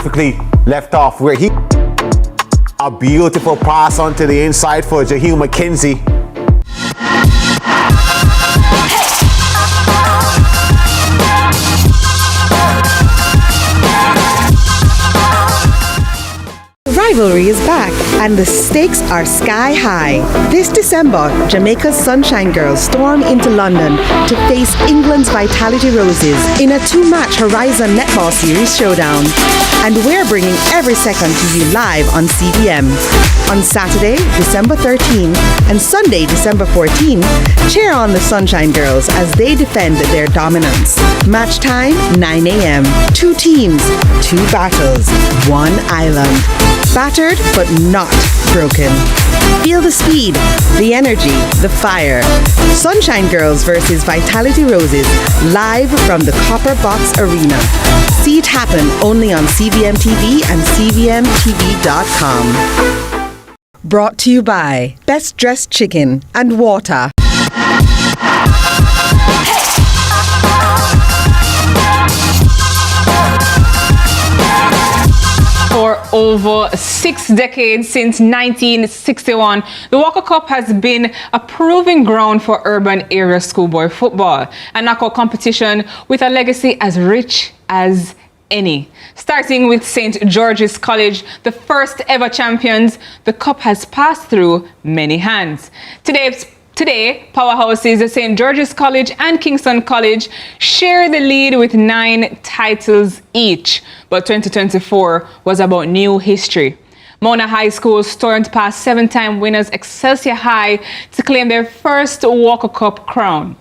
perfectly left off where he... A beautiful pass onto the inside for Jaheim McKenzie. Rivalry is back and the stakes are sky high. This December, Jamaica's Sunshine Girls storm into London to face England's Vitality Roses in a two-match Horizon Netball Series showdown. And we're bringing every second to you live on CVM. On Saturday, December 13 and Sunday, December 14, cheer on the Sunshine Girls as they defend their dominance. Match time, 9 a.m. 2 teams, 2 battles, 1 island. Battered but not broken. Feel the speed, the energy, the fire. Sunshine Girls versus Vitality Roses, live from the Copper Box Arena. See it happen only on CVM TV and CVMTV.com. Brought to you by Best Dressed Chicken and Water. For over 6 decades, since 1961, the Walker Cup has been a proving ground for urban area schoolboy football, a knockout competition with a legacy as rich as any. Starting with St. George's College, the first ever champions, the cup has passed through many hands. Today, powerhouses St. George's College and Kingston College share the lead with 9 titles each. But 2024 was about new history. Mona High School stormed past 7-time winners Excelsior High to claim their first Walker Cup crown.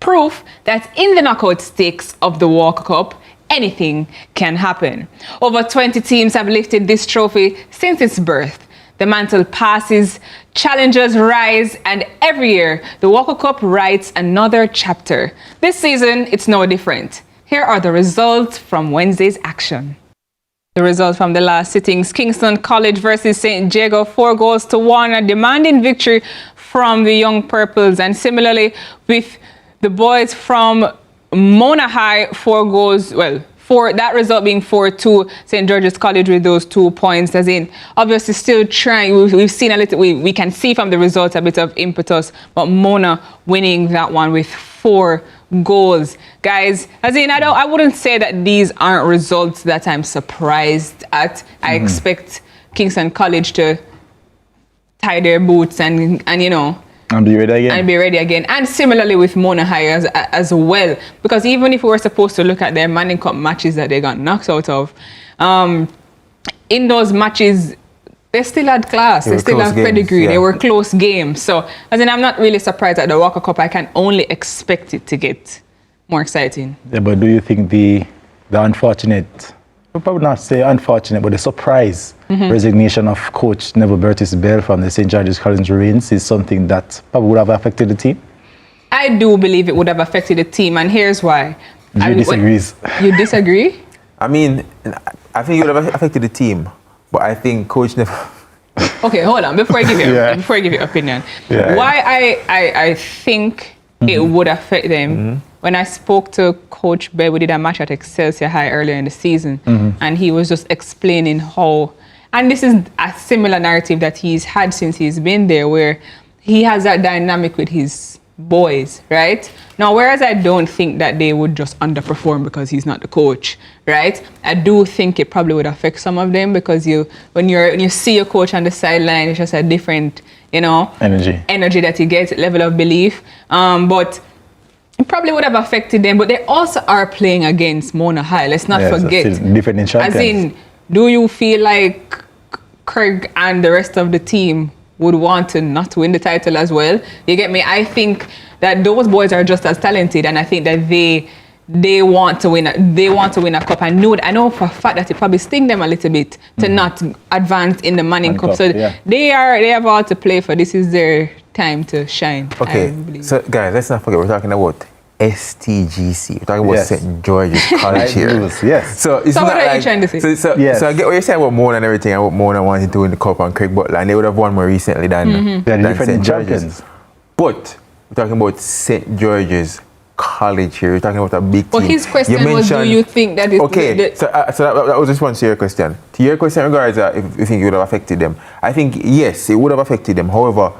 Proof that in the knockout stakes of the Walker Cup, anything can happen. Over 20 teams have lifted this trophy since its birth. The mantle passes, challengers rise, and every year, the Walker Cup writes another chapter. This season, it's no different. Here are the results from Wednesday's action. The results from the last sittings: Kingston College versus St. Jago, 4-1, a demanding victory from the Young Purples. And similarly, with the boys from Mona High, that result being 4-2, St. George's College with those 2 points. As in, obviously still trying. We've seen a little, we can see from the results a bit of impetus, but Mona winning that one with 4 goals. Guys, as in, I wouldn't say that these aren't results that I'm surprised at. I expect Kingston College to tie their boots and you know, and be ready again. And be ready again. And similarly with Mona High as well. Because even if we were supposed to look at their Manning Cup matches that they got knocked out of, in those matches, they still had class. They still had pedigree. Yeah. They were close games. So, as in, I'm not really surprised at the Walker Cup. I can only expect it to get more exciting. Yeah, but do you think the unfortunate, we'll probably not say unfortunate, but the surprise resignation of Coach Neville Burtis Bell from the St. George's College Marines is something that probably would have affected the team? I do believe it would have affected the team, and here's why. You disagree? You disagree? I mean, I think it would have affected the team, but I think Coach Neville... Okay, hold on. Before I give you your opinion, why I think it would affect them. When I spoke to Coach Bell, we did a match at Excelsior High earlier in the season, and he was just explaining how, and this is a similar narrative that he's had since he's been there, where he has that dynamic with his boys, right? Now, whereas I don't think that they would just underperform because he's not the coach, right? I do think it probably would affect some of them because when you see your coach on the sideline, it's just a different, you know, energy that you get, level of belief. But it probably would have affected them, but they also are playing against Mona High. Let's not forget. Different in champions. As in, do you feel like Craig and the rest of the team would want to not win the title as well? You get me? I think that those boys are just as talented, and I think that they want to win. They want to win a cup. I know for a fact that it probably sting them a little bit to not advance in the Manning Cup. So they have all to play for. This is their time to shine. Okay, so guys, let's not forget we're talking about STGC. We're talking about St. George's College here. Yes. So what are you trying to say? So I get what you're saying about Mona and everything, and what Mona wanted to win the cup and Craig Butler, and they would have won more recently than St. George's. But we're talking about St. George's college here. You're talking about a big team. But his question was, do you think that it's... Okay, so that was response to your question. To your question regards if you think it would have affected them. I think, yes, it would have affected them. However,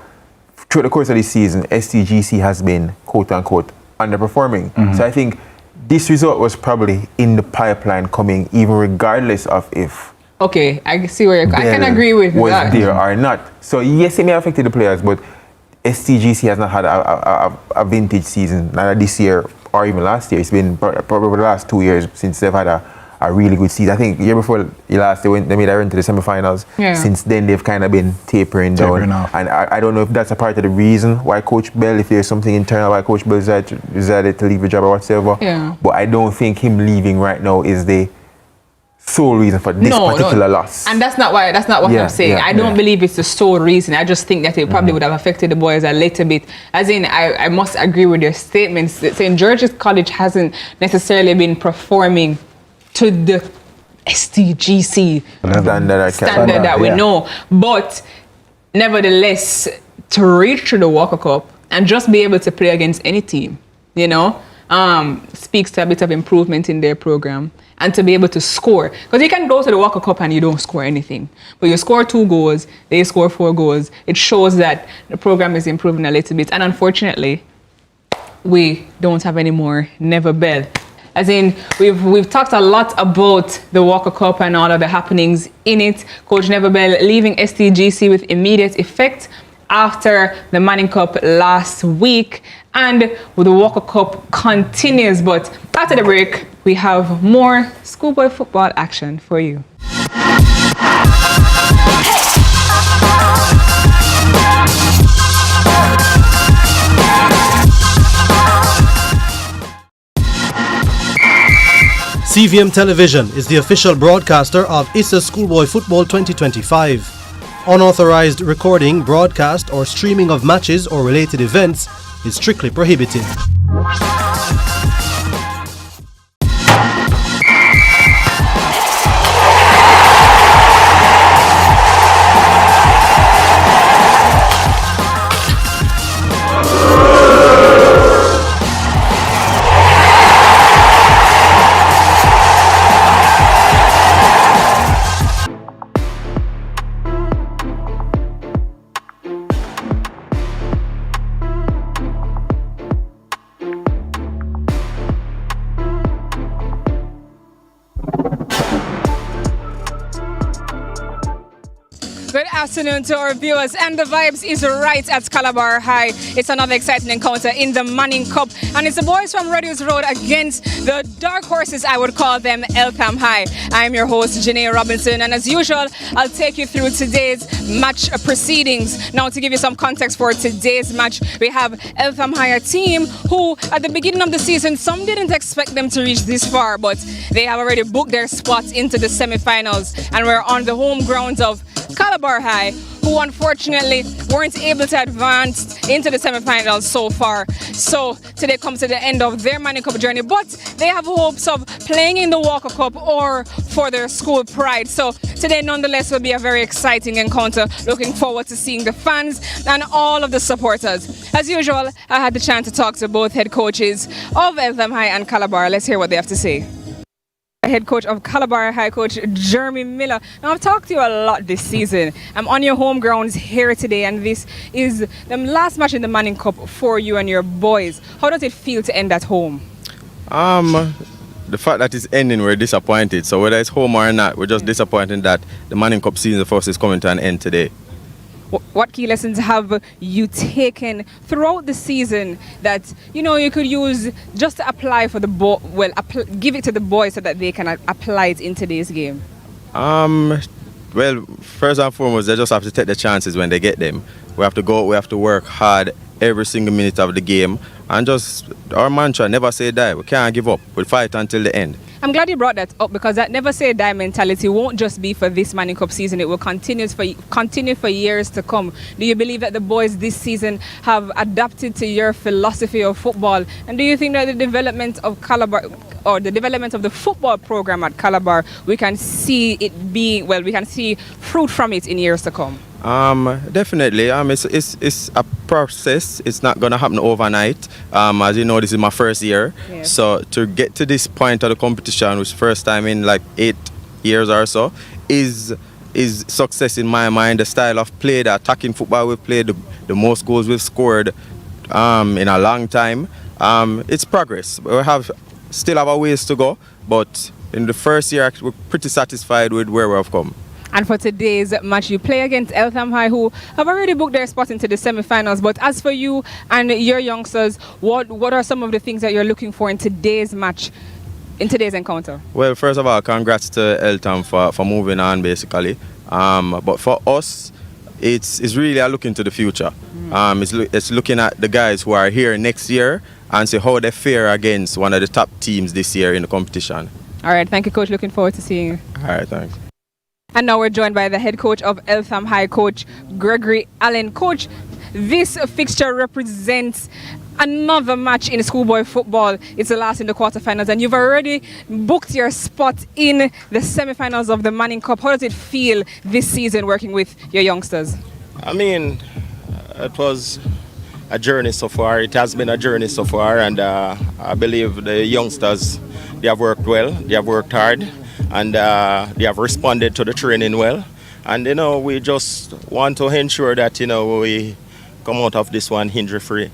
throughout the course of this season, STGC has been, quote-unquote, underperforming. So I think this result was probably in the pipeline coming, even regardless of if... Okay, I see where you're... I can agree with was that. there or not. So, yes, it may have affected the players, but STGC has not had a vintage season, neither this year or even last year. It's been probably the last 2 years since they've had a really good season. I think the year before last, they made a run to the semi-finals. Yeah. Since then, they've kind of been tapering down. Off. And I don't know if that's a part of the reason why Coach Bell, if there's something internal why Coach Bell decided to leave the job or whatsoever. Yeah. But I don't think him leaving right now is the sole reason for this particular loss. And that's not what I'm saying. I don't believe it's the sole reason. I just think that it probably would have affected the boys a little bit. As in, I must agree with your statements. St. George's College hasn't necessarily been performing to the STGC standard that we know. But nevertheless, to reach to the Walker Cup and just be able to play against any team, you know, speaks to a bit of improvement in their program. And to be able to score. Because you can go to the Walker Cup and you don't score anything. But you score 2 goals, they score 4 goals. It shows that the program is improving a little bit. And unfortunately, we don't have any more Never Bell. As in, we've talked a lot about the Walker Cup and all of the happenings in it. Coach Never Bell leaving STGC with immediate effect after the Manning Cup last week, and the Walker Cup continues. But after the break, we have more schoolboy football action for you. CVM Television is the official broadcaster of ISSA Schoolboy Football 2025. Unauthorized recording, broadcast, or streaming of matches or related events is strictly prohibited. Good afternoon to our viewers, and the vibes is right at Calabar High. It's another exciting encounter in the Manning Cup, and it's the boys from Radius Road against the dark horses, I would call them, Eltham High. I'm your host, Janae Robinson, and as usual, I'll take you through today's match proceedings. Now, to give you some context for today's match, we have Eltham High, a team who, at the beginning of the season, some didn't expect them to reach this far, but they have already booked their spots into the semi-finals, and we're on the home grounds of Calabar High, who unfortunately weren't able to advance into the semi-finals so far. So today comes to the end of their Manning Cup journey, but they have hopes of playing in the Walker Cup or for their school pride. So today nonetheless will be a very exciting encounter. Looking forward to seeing the fans and all of the supporters. As usual, I had the chance to talk to both head coaches of Eltham High and Calabar. Let's hear what they have to say. Head coach of Calabar High, Coach Jeremy Miller. Now, I've talked to you a lot this season. I'm on your home grounds here today, and this is the last match in the Manning Cup for you and your boys. How does it feel to end at home? The fact that it's ending, we're disappointed. So whether it's home or not, we're just disappointed that the Manning Cup season for us is coming to an end today. What key lessons have you taken throughout the season that you could use just to apply for the give it to the boys so that they can apply it in today's game? Well, first and foremost, they just have to take the chances when they get them. We have to go. We have to work hard every single minute of the game, and just our mantra: never say die. We can't give up. We'll fight until the end. I'm glad you brought that up, because that never say die mentality won't just be for this Manning Cup season. It will continue for years to come. Do you believe that the boys this season have adapted to your philosophy of football? And do you think that the development of Calabar, or the development of the football program at Calabar, we can see fruit from it in years to come? Definitely. It's a process. It's not gonna happen overnight. As you know, this is my first year. Yes. So to get to this point of the competition, which first time in like 8 years or so, is success in my mind. The style of play, the attacking football we've played, the most goals we've scored in a long time. It's progress. We still have a ways to go, but in the first year we're pretty satisfied with where we have come. And for today's match, you play against Eltham High, who have already booked their spot into the semi-finals. But as for you and your youngsters, what are some of the things that you're looking for in today's match, in today's encounter? Well, first of all, congrats to Eltham for moving on, basically. But for us, it's really a look into the future. It's looking at the guys who are here next year and see how they fare against one of the top teams this year in the competition. All right, thank you, Coach. Looking forward to seeing you. All right, thanks. And now we're joined by the head coach of Eltham High, Coach Gregory Allen. Coach, this fixture represents another match in schoolboy football. It's the last in the quarterfinals, and you've already booked your spot in the semi-finals of the Manning Cup. How does it feel this season working with your youngsters? I mean, it was a journey so far. It has been a journey so far, and I believe the youngsters, they have worked well, they have worked hard, and they have responded to the training well. And, we just want to ensure that, we come out of this one injury-free.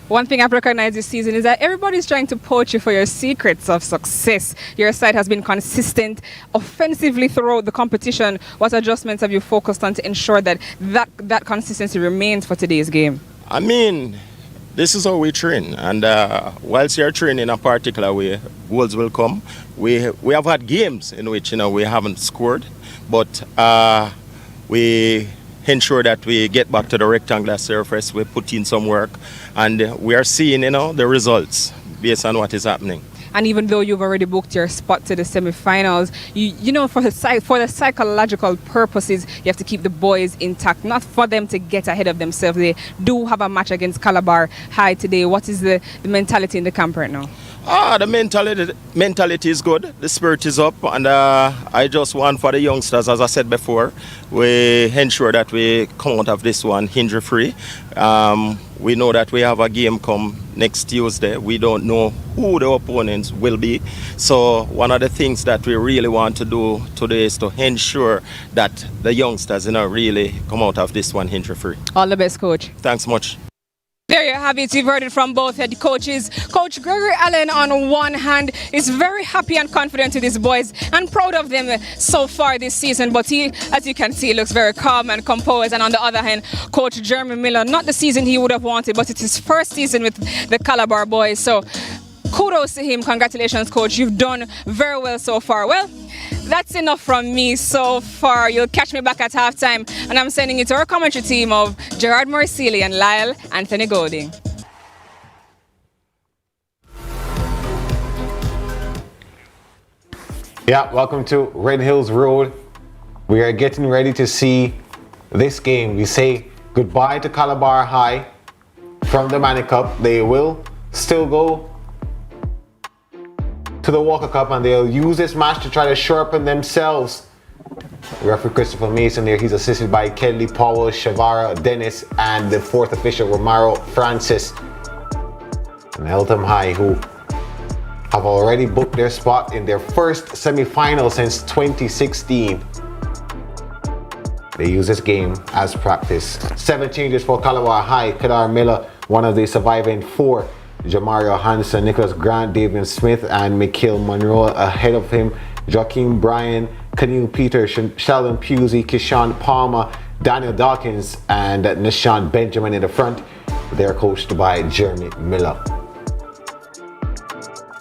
One thing I've recognized this season is that everybody's trying to poach you for your secrets of success. Your side has been consistent offensively throughout the competition. What adjustments have you focused on to ensure that consistency remains for today's game? I mean, this is how we train, and whilst you're training a particular way, goals will come. We have had games in which we haven't scored, but we ensure that we get back to the rectangular surface. We put in some work, and we are seeing the results based on what is happening. And even though you've already booked your spot to the semi-finals, for the psychological purposes, you have to keep the boys intact, not for them to get ahead of themselves. They do have a match against Calabar High today. What is the mentality in the camp right now? The mentality is good. The spirit is up, and I just want for the youngsters, as I said before, we ensure that we come out of this one injury-free. We know that we have a game come next Tuesday. We don't know who the opponents will be. So one of the things that we really want to do today is to ensure that the youngsters really come out of this one injury-free. All the best, Coach. Thanks much. There you have it. You've heard it from both head coaches. Coach Gregory Allen, on one hand, is very happy and confident with his boys and proud of them so far this season. But he, as you can see, looks very calm and composed. And on the other hand, Coach Jeremy Miller, not the season he would have wanted, but it's his first season with the Calabar boys. So kudos to him. Congratulations, Coach. You've done very well so far. Well, that's enough from me so far. You'll catch me back at halftime, and I'm sending it to our commentary team of Gerard Morcilli and Lyle Anthony Golding. Yeah, welcome to Red Hills Road. We are getting ready to see this game. We say goodbye to Calabar High from the Manning Cup. They will still go to the Walker Cup, and they'll use this match to try to sharpen themselves. Referee Christopher Mason there, he's assisted by Kelly Powell, Shavara Dennis, and the fourth official Romaro Francis. And Eltham High, who have already booked their spot in their first semi-final since 2016. They use this game as practice. 7 changes for Calabar High. Kadar Miller, one of the surviving 4. Jamario Hansen, Nicholas Grant, Davian Smith, and Mikhail Monroe. Ahead of him, Joaquin Bryan, Kanil Peter, Sheldon Pusey, Kishan Palmer, Daniel Dawkins, and Nishan Benjamin in the front. They're coached by Jeremy Miller.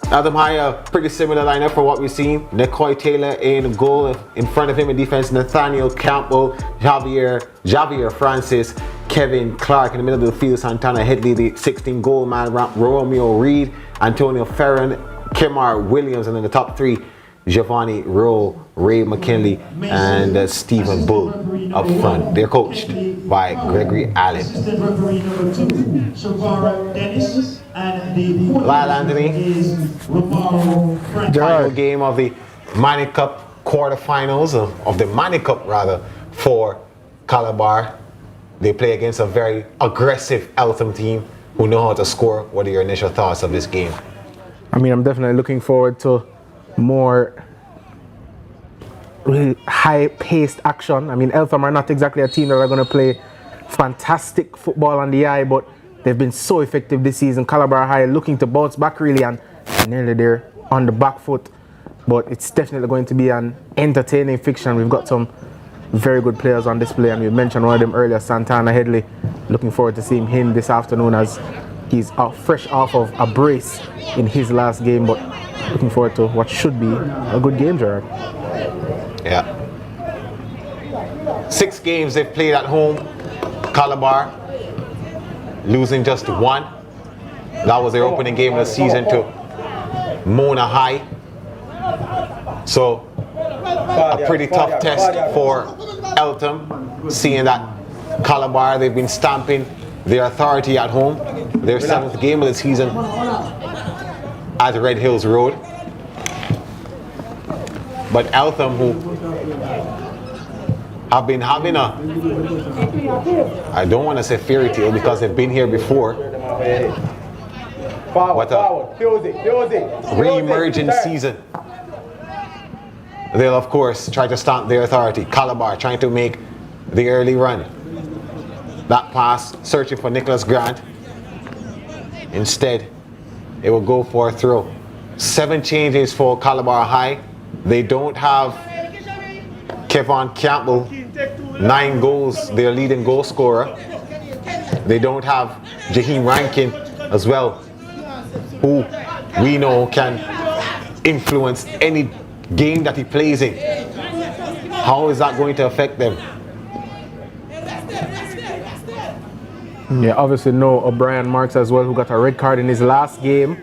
Eltham High, a pretty similar lineup for what we've seen. Nicoy Taylor in goal. In front of him in defense, Nathaniel Campbell, Javier Francis, Kevin Clark. In the middle of the field, Santana Headley, the 16-goal man, Romeo Reed, Antonio Ferron, Kemar Williams, and in the top 3, Giovanni Rowe, Ray McKinley, and Stephen Bull up front. They're coached by Gregory Allen. Lyle Anthony, final game of the Manning Cup quarterfinals, of the Manning Cup rather, for Calabar. They play against a very aggressive Eltham team who know how to score. What are your initial thoughts of this game? I mean, I'm definitely looking forward to more really high-paced action. I mean, Eltham are not exactly a team that are going to play fantastic football on the eye, but they've been so effective this season. Calabar High looking to bounce back really, and nearly there on the back foot. But it's definitely going to be an entertaining fixture. We've got some very good players on display, and we mentioned one of them earlier, Santana Headley. Looking forward to seeing him this afternoon as he's fresh off of a brace in his last game, but looking forward to what should be a good game, Gerard. Yeah. 6 games they've played at home. Calabar losing just 1. That was their opening game of the season to Mona High. So a pretty tough test for Eltham, seeing that Calabar, they've been stamping their authority at home. Their 7th game of the season at Red Hills Road. But Eltham, who have been having a, I don't want to say fairy tale because they've been here before, but a re-emerging season. They'll of course try to stamp their authority. Calabar trying to make the early run. That pass, searching for Nicholas Grant. Instead, it will go for a throw. 7 changes for Calabar High. They don't have Kevon Campbell, 9 goals, their leading goal scorer. They don't have Jaheim Rankin as well, who we know can influence any game that he plays in. How is that going to affect them? Yeah, obviously no O'Brien Marks as well, who got a red card in his last game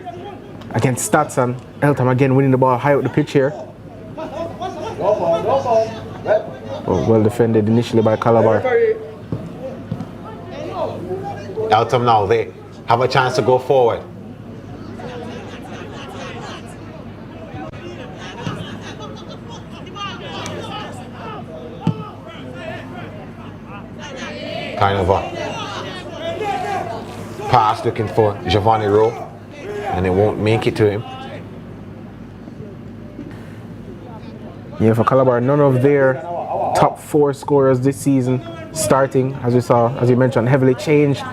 against Stats, and Eltham again winning the ball high up the pitch here. Well defended initially by Calabar. Eltham now, they have a chance to go forward. Kind of a pass looking for Giovanni Rowe, and it won't make it to him. Yeah, for Calabar, none of their top 4 scorers this season starting, as we saw, as you mentioned, heavily changed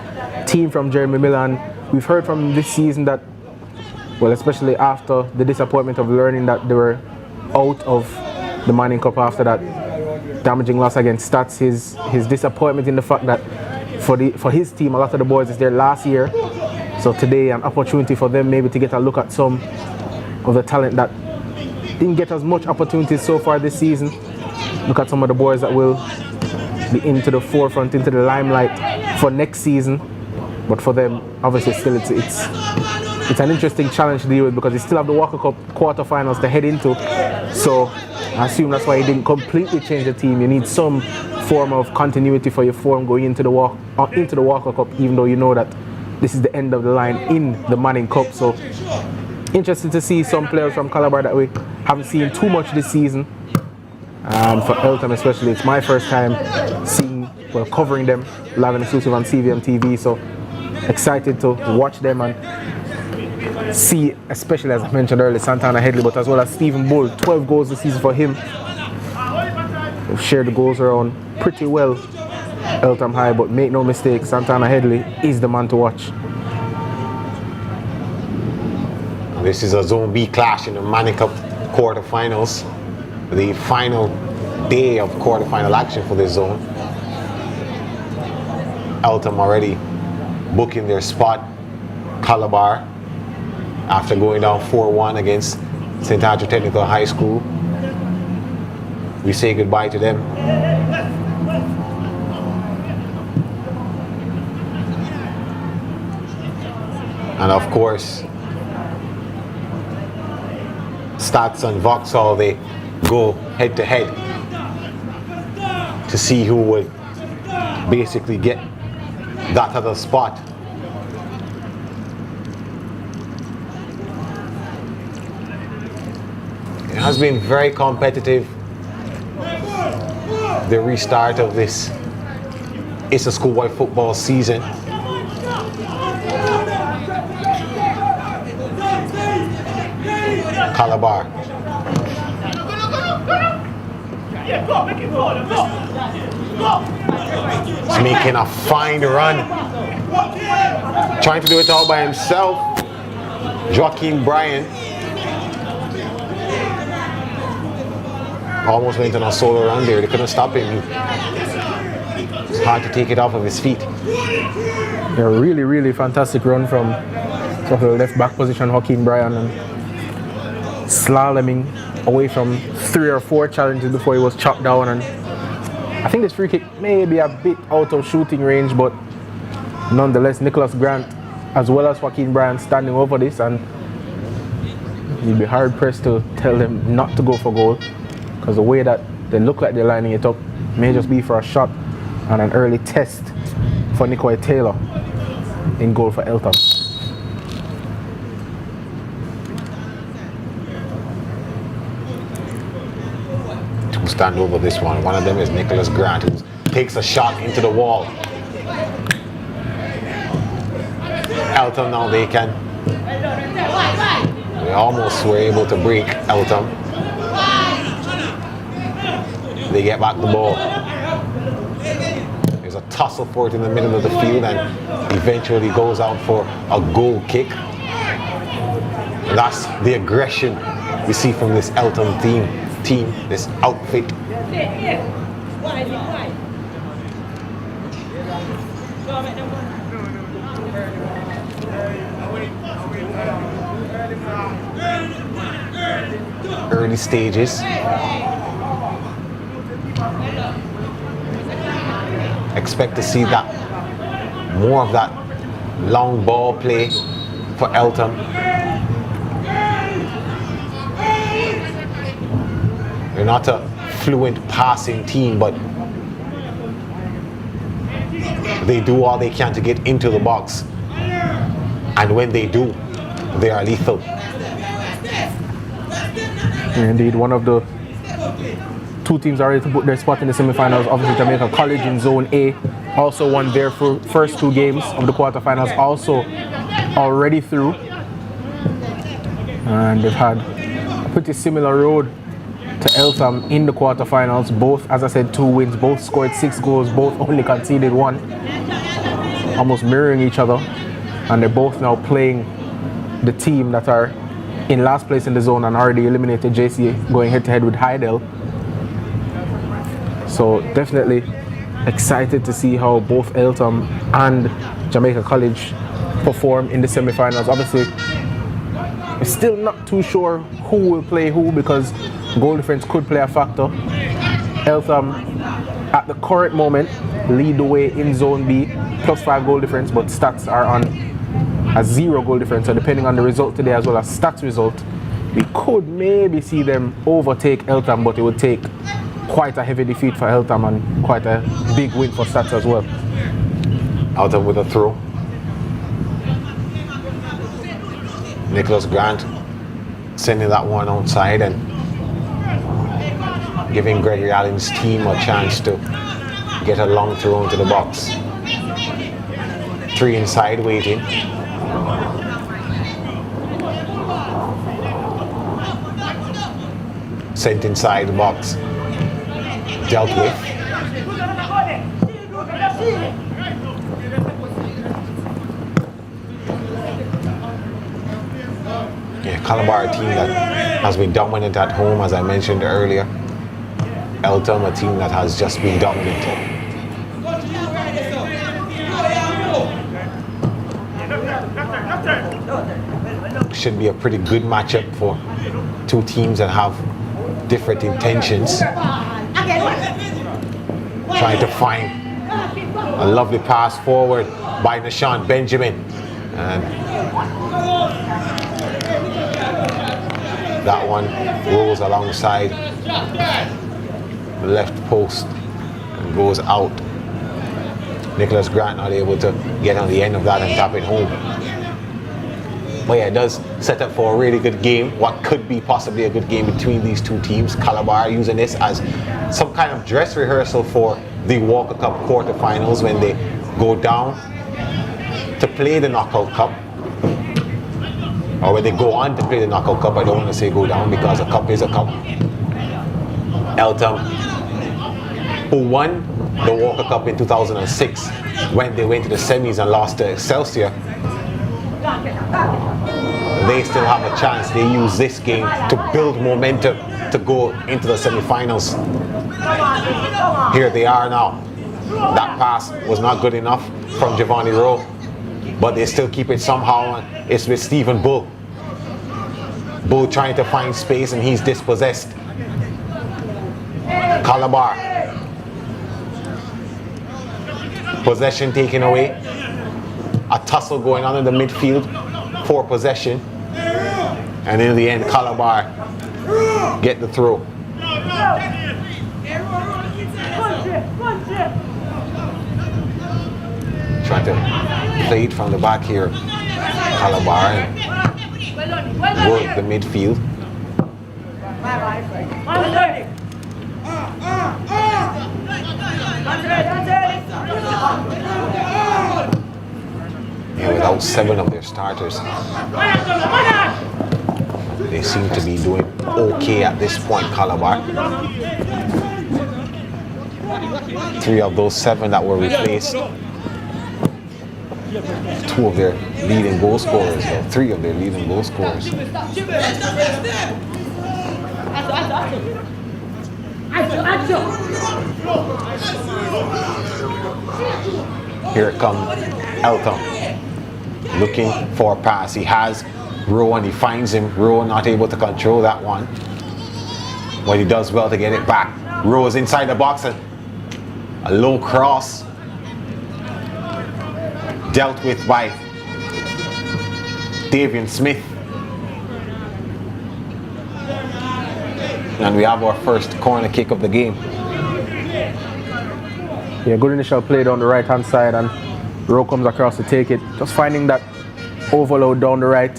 team from Jeremy Milan. We've heard from this season that, well, especially after the disappointment of learning that they were out of the Manning Cup after that damaging loss against Stats, his disappointment in the fact that for his team, a lot of the boys is there last year. So today, an opportunity for them maybe to get a look at some of the talent that didn't get as much opportunities so far this season. Look at some of the boys that will be into the forefront, into the limelight for next season. But for them, obviously, still it's an interesting challenge to deal with because they still have the Walker Cup quarterfinals to head into. So I assume that's why he didn't completely change the team. You need some form of continuity for your form going into the Walker Cup, even though you know that this is the end of the line in the Manning Cup. So interesting to see some players from Calabar that we haven't seen too much this season. And for Eltham especially, it's my first time covering them live and exclusive on CVM TV. So excited to watch them and see, especially as I mentioned earlier, Santana Headley, but as well as Stephen Bull. 12 goals this season for him. They've shared the goals around pretty well, Eltham High, but make no mistake, Santana Headley is the man to watch. This is a Zone B clash in the Manning Cup quarterfinals, the final day of quarterfinal action for this zone. Eltham already booking their spot. Calabar, after going down 4-1 against St. Andrew Technical High School, we say goodbye to them. And of course, Stats and Vauxhall, they go head to head to see who would basically get that other spot. It has been very competitive, the restart of this ISSA schoolboy football season. Calabar. He's making a fine run. Trying to do it all by himself. Joaquin Bryan. Almost went on a solo run there. They couldn't stop him. It's hard to take it off of his feet. A really, really fantastic run from sort of the left back position, Joaquin Bryan, and slaloming away from 3 or 4 challenges before he was chopped down. And I think this free kick may be a bit out of shooting range, but nonetheless, Nicholas Grant as well as Joaquin Bryan standing over this, and you'd be hard pressed to tell them not to go for goal, because the way that they look like they're lining it up may just be for a shot and an early test for Nicoy Taylor in goal for Eltham. Two stand over this one. One of them is Nicholas Grant, who takes a shot into the wall. Eltham now they almost were able to break Eltham. They get back the ball. There's a tussle for it in the middle of the field, and eventually goes out for a goal kick. And that's the aggression we see from this Eltham team, this outfit. Early stages. Expect to see that more of that long ball play for Eltham. They're not a fluent passing team, but they do all they can to get into the box. And when they do, they are lethal. Indeed, one of the 2 teams are ready to put their spot in the semi-finals. Obviously, Jamaica College in Zone A also won their first 2 games of the quarterfinals, also already through. And they've had a pretty similar road to Eltham in the quarterfinals. Both, as I said, 2 wins, both scored 6 goals, both only conceded 1. Almost mirroring each other. And they're both now playing the team that are in last place in the zone and already eliminated JC, going head-to-head with Heidel. So definitely excited to see how both Eltham and Jamaica College perform in the semi-finals. Obviously, we're still not too sure who will play who, because goal difference could play a factor. Eltham, at the current moment, lead the way in Zone B, +5 goal difference, but stats are on a 0 goal difference. So depending on the result today as well as stats result, we could maybe see them overtake Eltham, but it would take quite a heavy defeat for Eltham and quite a big win for stats as well. Eltham with a throw. Nicholas Grant sending that one outside and giving Gregory Allen's team a chance to get a long throw into the box. 3 inside waiting. Sent inside the box. Dealt with. Yeah, Calabar, a team that has been dominant at home, as I mentioned earlier. Eltham, a team that has just been dominant. Should be a pretty good matchup for 2 teams that have different intentions. Trying to find a lovely pass forward by Nashawn Benjamin. And that one rolls alongside the left post and goes out. Nicholas Grant not able to get on the end of that and tap it home. But yeah, it does set up for a really good game. What could be possibly a good game between these 2 teams. Calabar using this as some kind of dress rehearsal for the Walker Cup quarterfinals when they go down to play the Knockout Cup, or when they go on to play the Knockout Cup. I don't want to say go down because a cup is a cup. Eltham, who won the Walker Cup in 2006 when they went to the semis and lost to Excelsior, they still have a chance. They use this game to build momentum to go into the semi-finals. Here they are now. That pass was not good enough from Giovanni Rowe, but they still keep it somehow. It's with Stephen Bull. Bull trying to find space and he's dispossessed. Calabar. Possession taken away. A tussle going on in the midfield for possession. And in the end, Calabar get the throw. Trying to play it from the back here. Calabar and work the midfield. Yeah, without 7 of their starters, they seem to be doing okay at this point, Calabar. 3 of those 7 that were replaced, 2 of their leading goal scorers, or 3 of their leading goal scorers. Here it comes, Eltham, looking for a pass. He has Rowe and he finds him. Rowe not able to control that one, but he does well to get it back. Rowe is inside the box and a low cross dealt with by Davian Smith. And we have our first corner kick of the game. Yeah, good initial play down the right hand side and Rowe comes across to take it. Just finding that overload down the right,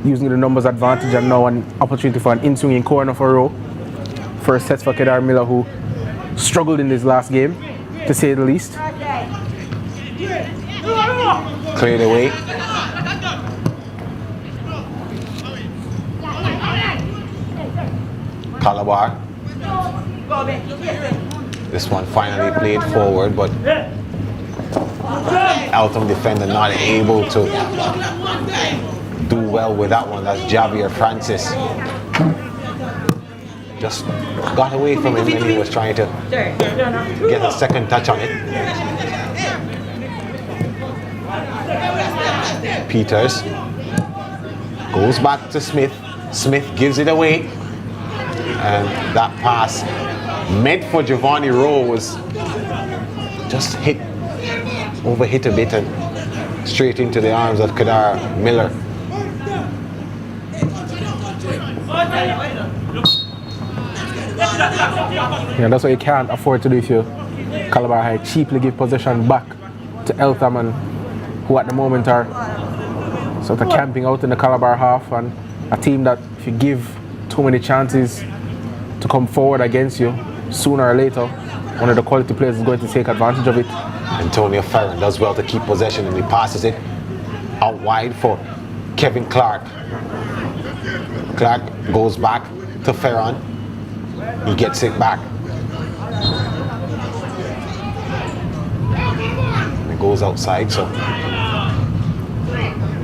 using the numbers advantage, and now an opportunity for an in-swinging corner for Rowe. First set for Kedar Miller, who struggled in his last game, to say the least. Cleared away. Calabar. This one finally played forward, but Eltham defender not able to do well with that one. That's Javier Francis. Just got away from him when he was trying to get a second touch on it. Peters goes back to Smith. Smith gives it away. And that pass meant for Giovanni Rowe was just overhit a bit and straight into the arms of Kedar Miller. Yeah, that's what you can't afford to do if you Calabar High cheaply give possession back to Eltham, and who at the moment are sort of camping out in the Calabar half, and a team that if you give too many chances to come forward against you, sooner or later one of the quality players is going to take advantage of it. Antonio Ferron does well to keep possession and he passes it out wide for Kevin Clark. Clark goes back to Ferron. He gets it back. It goes outside, so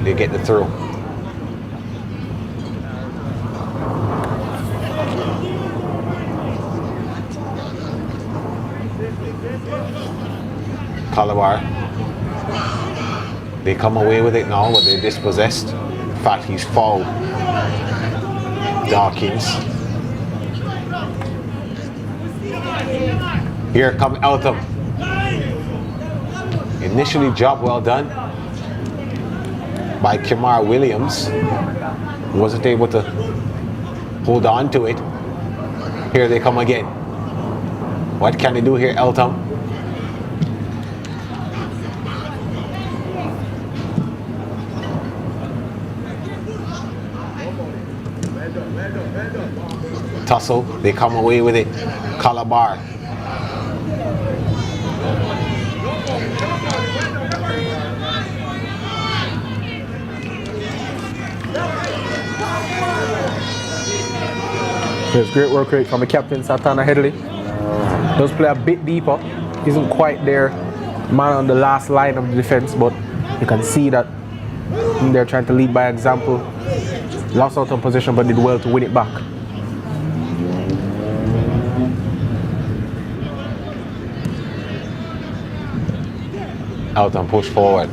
they get the throw. Calabar, they come away with it now, but they're dispossessed. In fact, he's fouled Dawkins. Here come Eltham. Initially, job well done by Kimar Williams. Wasn't able to hold on to it. Here they come again. What can they do here, Eltham? Tussle, they come away with it. Calabar There's great work rate from the captain, Satana Headley. Does play a bit deeper. Isn't quite there, man on the last line of the defense, but you can see that they're trying to lead by example. Lost out on possession, but did well to win it back. Eltham push forward.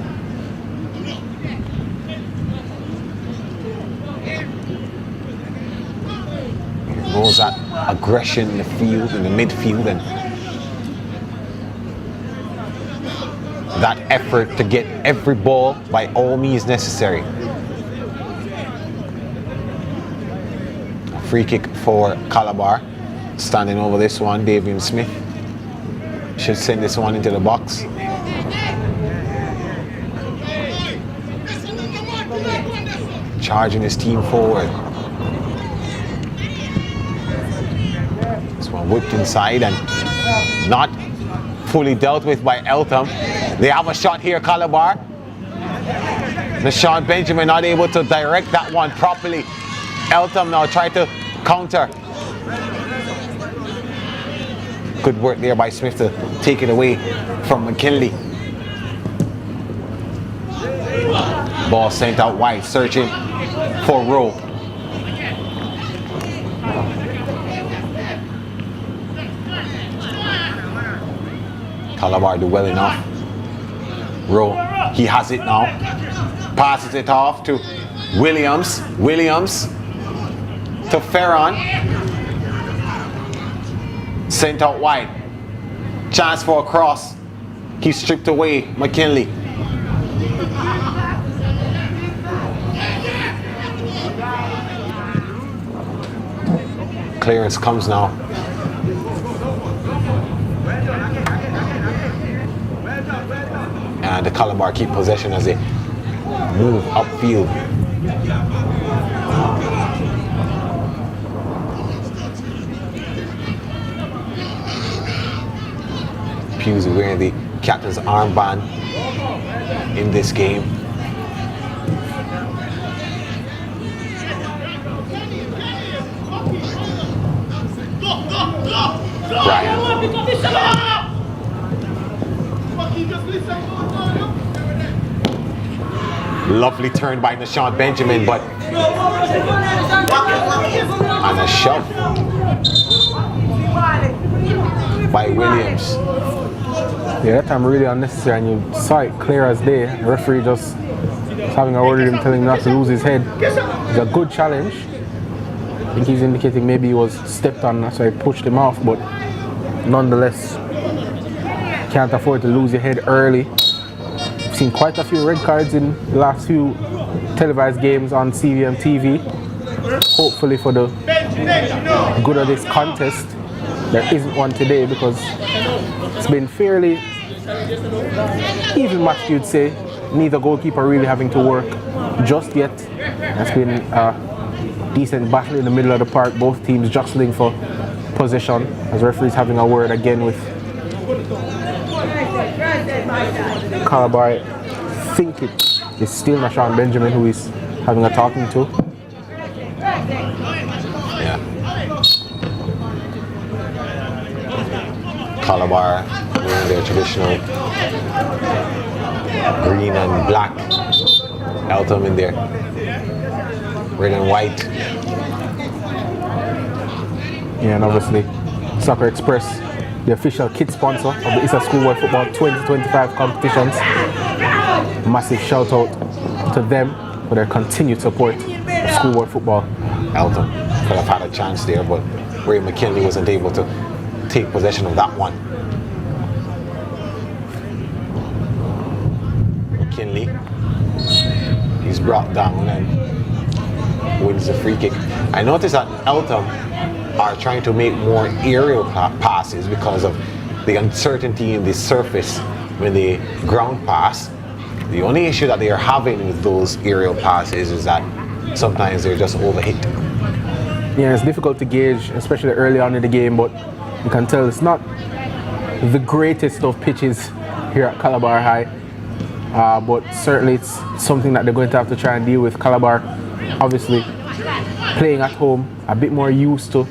Knows that aggression in the field, in the midfield, and that effort to get every ball by all means necessary. A free kick for Calabar. Standing over this one, Davian Smith should send this one into the box. Charging his team forward. This one whipped inside and not fully dealt with by Eltham. They have a shot here, Calabar. Nashawn Benjamin not able to direct that one properly. Eltham now try to counter. Good work there by Smith to take it away from McKinley. Ball sent out wide, searching for Rowe. Calabar do well enough. Rowe, he has it now. Passes it off to Williams. Williams to Ferron. Sent out wide. Chance for a cross. He stripped away McKinley. Clearance comes now. And the Calabar keep possession as they move upfield. Pusey wearing the captain's armband in this game. Ryan. Lovely turn by Nashawn Benjamin, but and a shove by Williams. Yeah, that time really unnecessary, and you saw it clear as day. The referee just having a word with him, telling him not to lose his head. It's a good challenge. I think he's indicating maybe he was stepped on, so he pushed him off, but nonetheless, can't afford to lose your head early. We've seen quite a few red cards in the last few televised games on CVM TV. Hopefully for the good of this contest, there isn't one today, because it's been fairly even match, you'd say. Neither goalkeeper really having to work just yet. It's been a decent battle in the middle of the park, both teams jostling for possession, as referees having a word again with Calabar. I think it is still Nashawn Benjamin who is having a talking to. Yeah. Calabar wearing their traditional green and black. Eltham in their red and white. Yeah, and obviously Soccer Express, the official kit sponsor of the ISSA Schoolboy Football 2025 competitions. Massive shout out to them for their continued support of schoolboy football. Eltham could have had a chance there, but Ray McKinley wasn't able to take possession of that one. McKinley, he's brought down and wins the free kick. I noticed that Eltham are trying to make more aerial passes because of the uncertainty in the surface when they ground pass. The only issue that they are having with those aerial passes is that sometimes they're just overhit. Yeah, it's difficult to gauge, especially early on in the game, but you can tell it's not the greatest of pitches here at Calabar High. But certainly it's something that they're going to have to try and deal with. Calabar, obviously, playing at home, a bit more used to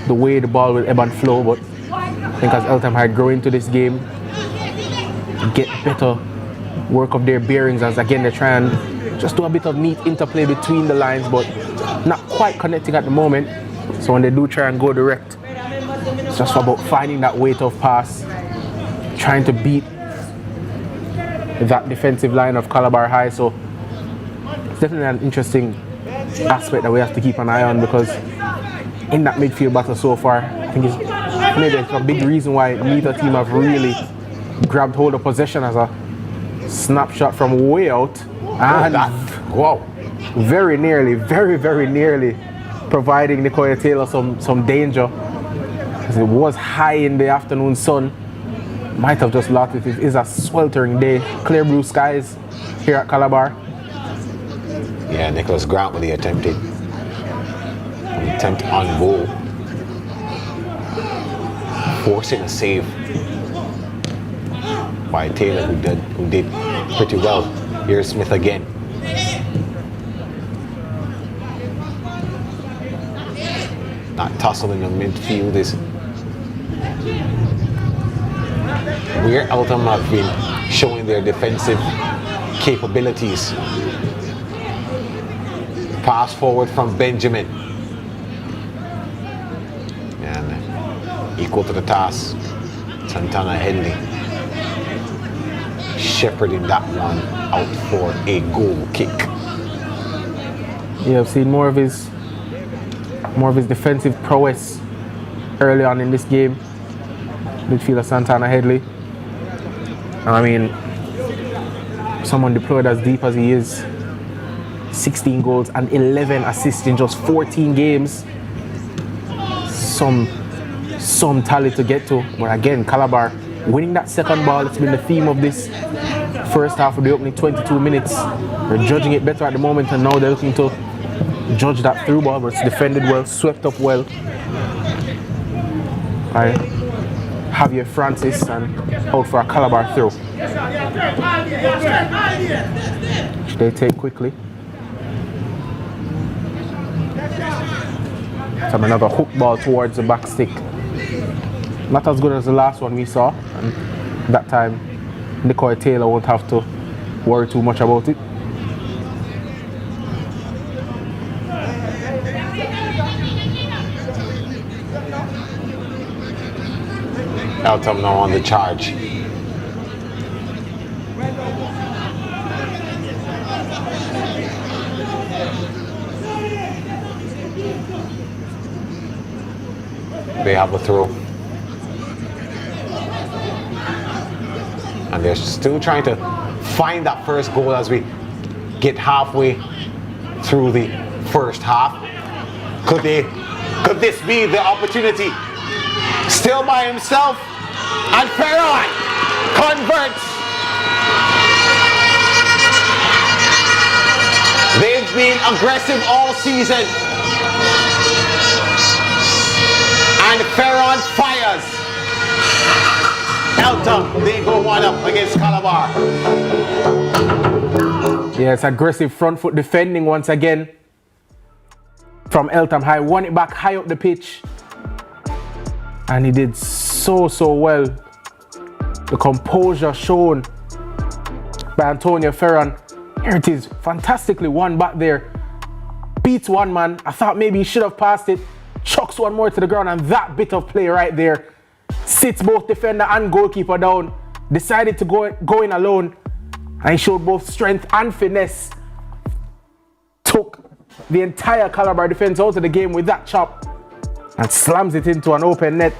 the way the ball will ebb and flow. But I think as Eltham High grow into this game, get better work of their bearings, as again they try and just do a bit of neat interplay between the lines, but not quite connecting at the moment. So when they do try and go direct, it's just about finding that weight of pass, trying to beat that defensive line of Calabar High. So it's definitely an interesting aspect that we have to keep an eye on, because in that midfield battle so far, I think it's maybe a big reason why neither team have really grabbed hold of possession, as a snapshot from way out, and wow, very nearly, very nearly providing Nicoya Taylor some danger, as it was high in the afternoon sun. Might have just lost it. It is a sweltering day, clear blue skies here at Calabar. Yeah, Nicholas Grant with the attempt on goal, forcing a save by Taylor, who did pretty well. Here's Smith again. Not tussling in midfield is where Eltham have been showing their defensive capabilities. Pass forward from Benjamin. And equal to the task, Santana Henley shepherding that one out for a goal kick. Yeah, I've seen more of his defensive prowess early on in this game. Midfielder Santana Headley. I mean, someone deployed as deep as he is, 16 goals and 11 assists in just 14 games. Some tally to get to. But again, Calabar winning that second ball. It's been the theme of this first half of the opening 22 minutes. They're judging it better at the moment, and now they're looking to judge that through ball, but it's defended well, swept up well by Javier Francis, and out for a Calabar throw. They take quickly. Some another hook ball towards the back stick. Not as good as the last one we saw, and that time Nicoya Taylor won't have to worry too much about it. Eltham now on the charge. They have a throw. And they're still trying to find that first goal as we get halfway through the first half. Could this be the opportunity? Still by himself, and Ferron converts. They've been aggressive all season, and Ferron fires. Eltham, they go one up against Calabar. Yeah, it's aggressive front foot defending once again from Eltham High. Won it back high up the pitch, and he did so well. The composure shown by Antonio Ferron. Here it is, fantastically won back there. Beats one man. I thought maybe he should have passed it. Chucks one more to the ground, and that bit of play right there sits both defender and goalkeeper down. Decided to go in alone, and he showed both strength and finesse. Took the entire Calabar defense out of the game with that chop and slams it into an open net.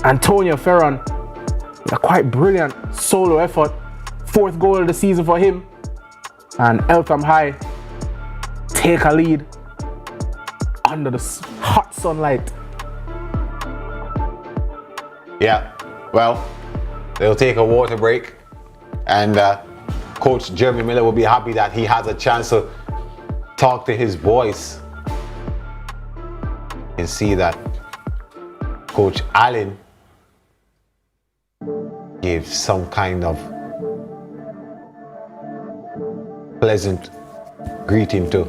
Antonio Ferron, a quite brilliant solo effort. 4th goal of the season for him. And Eltham High take a lead under the hot sunlight. Yeah, well, they'll take a water break, and Coach Jeremy Miller will be happy that he has a chance to talk to his boys and see that Coach Allen gave some kind of pleasant greeting to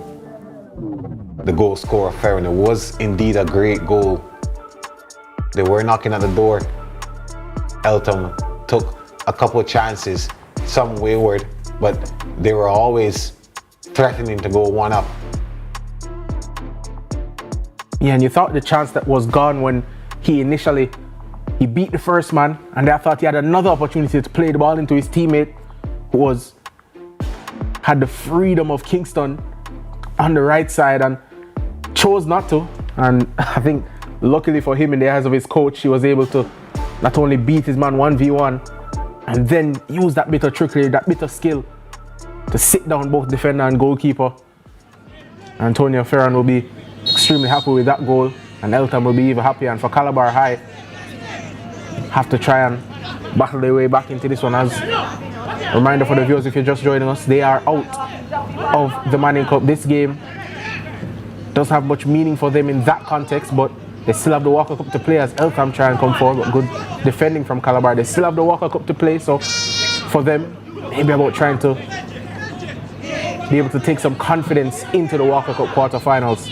the goal scorer Ferron. It was indeed a great goal. They were knocking at the door. Eltham took a couple of chances, some wayward, but they were always threatening to go one up. Yeah, and you thought the chance that was gone when he beat the first man, and I thought he had another opportunity to play the ball into his teammate, who had the freedom of Kingston on the right side and chose not to. And I think luckily for him, in the eyes of his coach, he was able to not only beat his man 1v1 and then use that bit of trickery, that bit of skill to sit down both defender and goalkeeper. Antonio Ferran will be extremely happy with that goal, and Eltham will be even happier. And for Calabar High, have to try and battle their way back into this one. As a reminder for the viewers, if you're just joining us, they are out of the Manning Cup. This game doesn't have much meaning for them in that context, but they still have the Walker Cup to play as Eltham try and come forward. But good defending from Calabar. They still have the Walker Cup to play, so for them, maybe about trying to be able to take some confidence into the Walker Cup quarterfinals.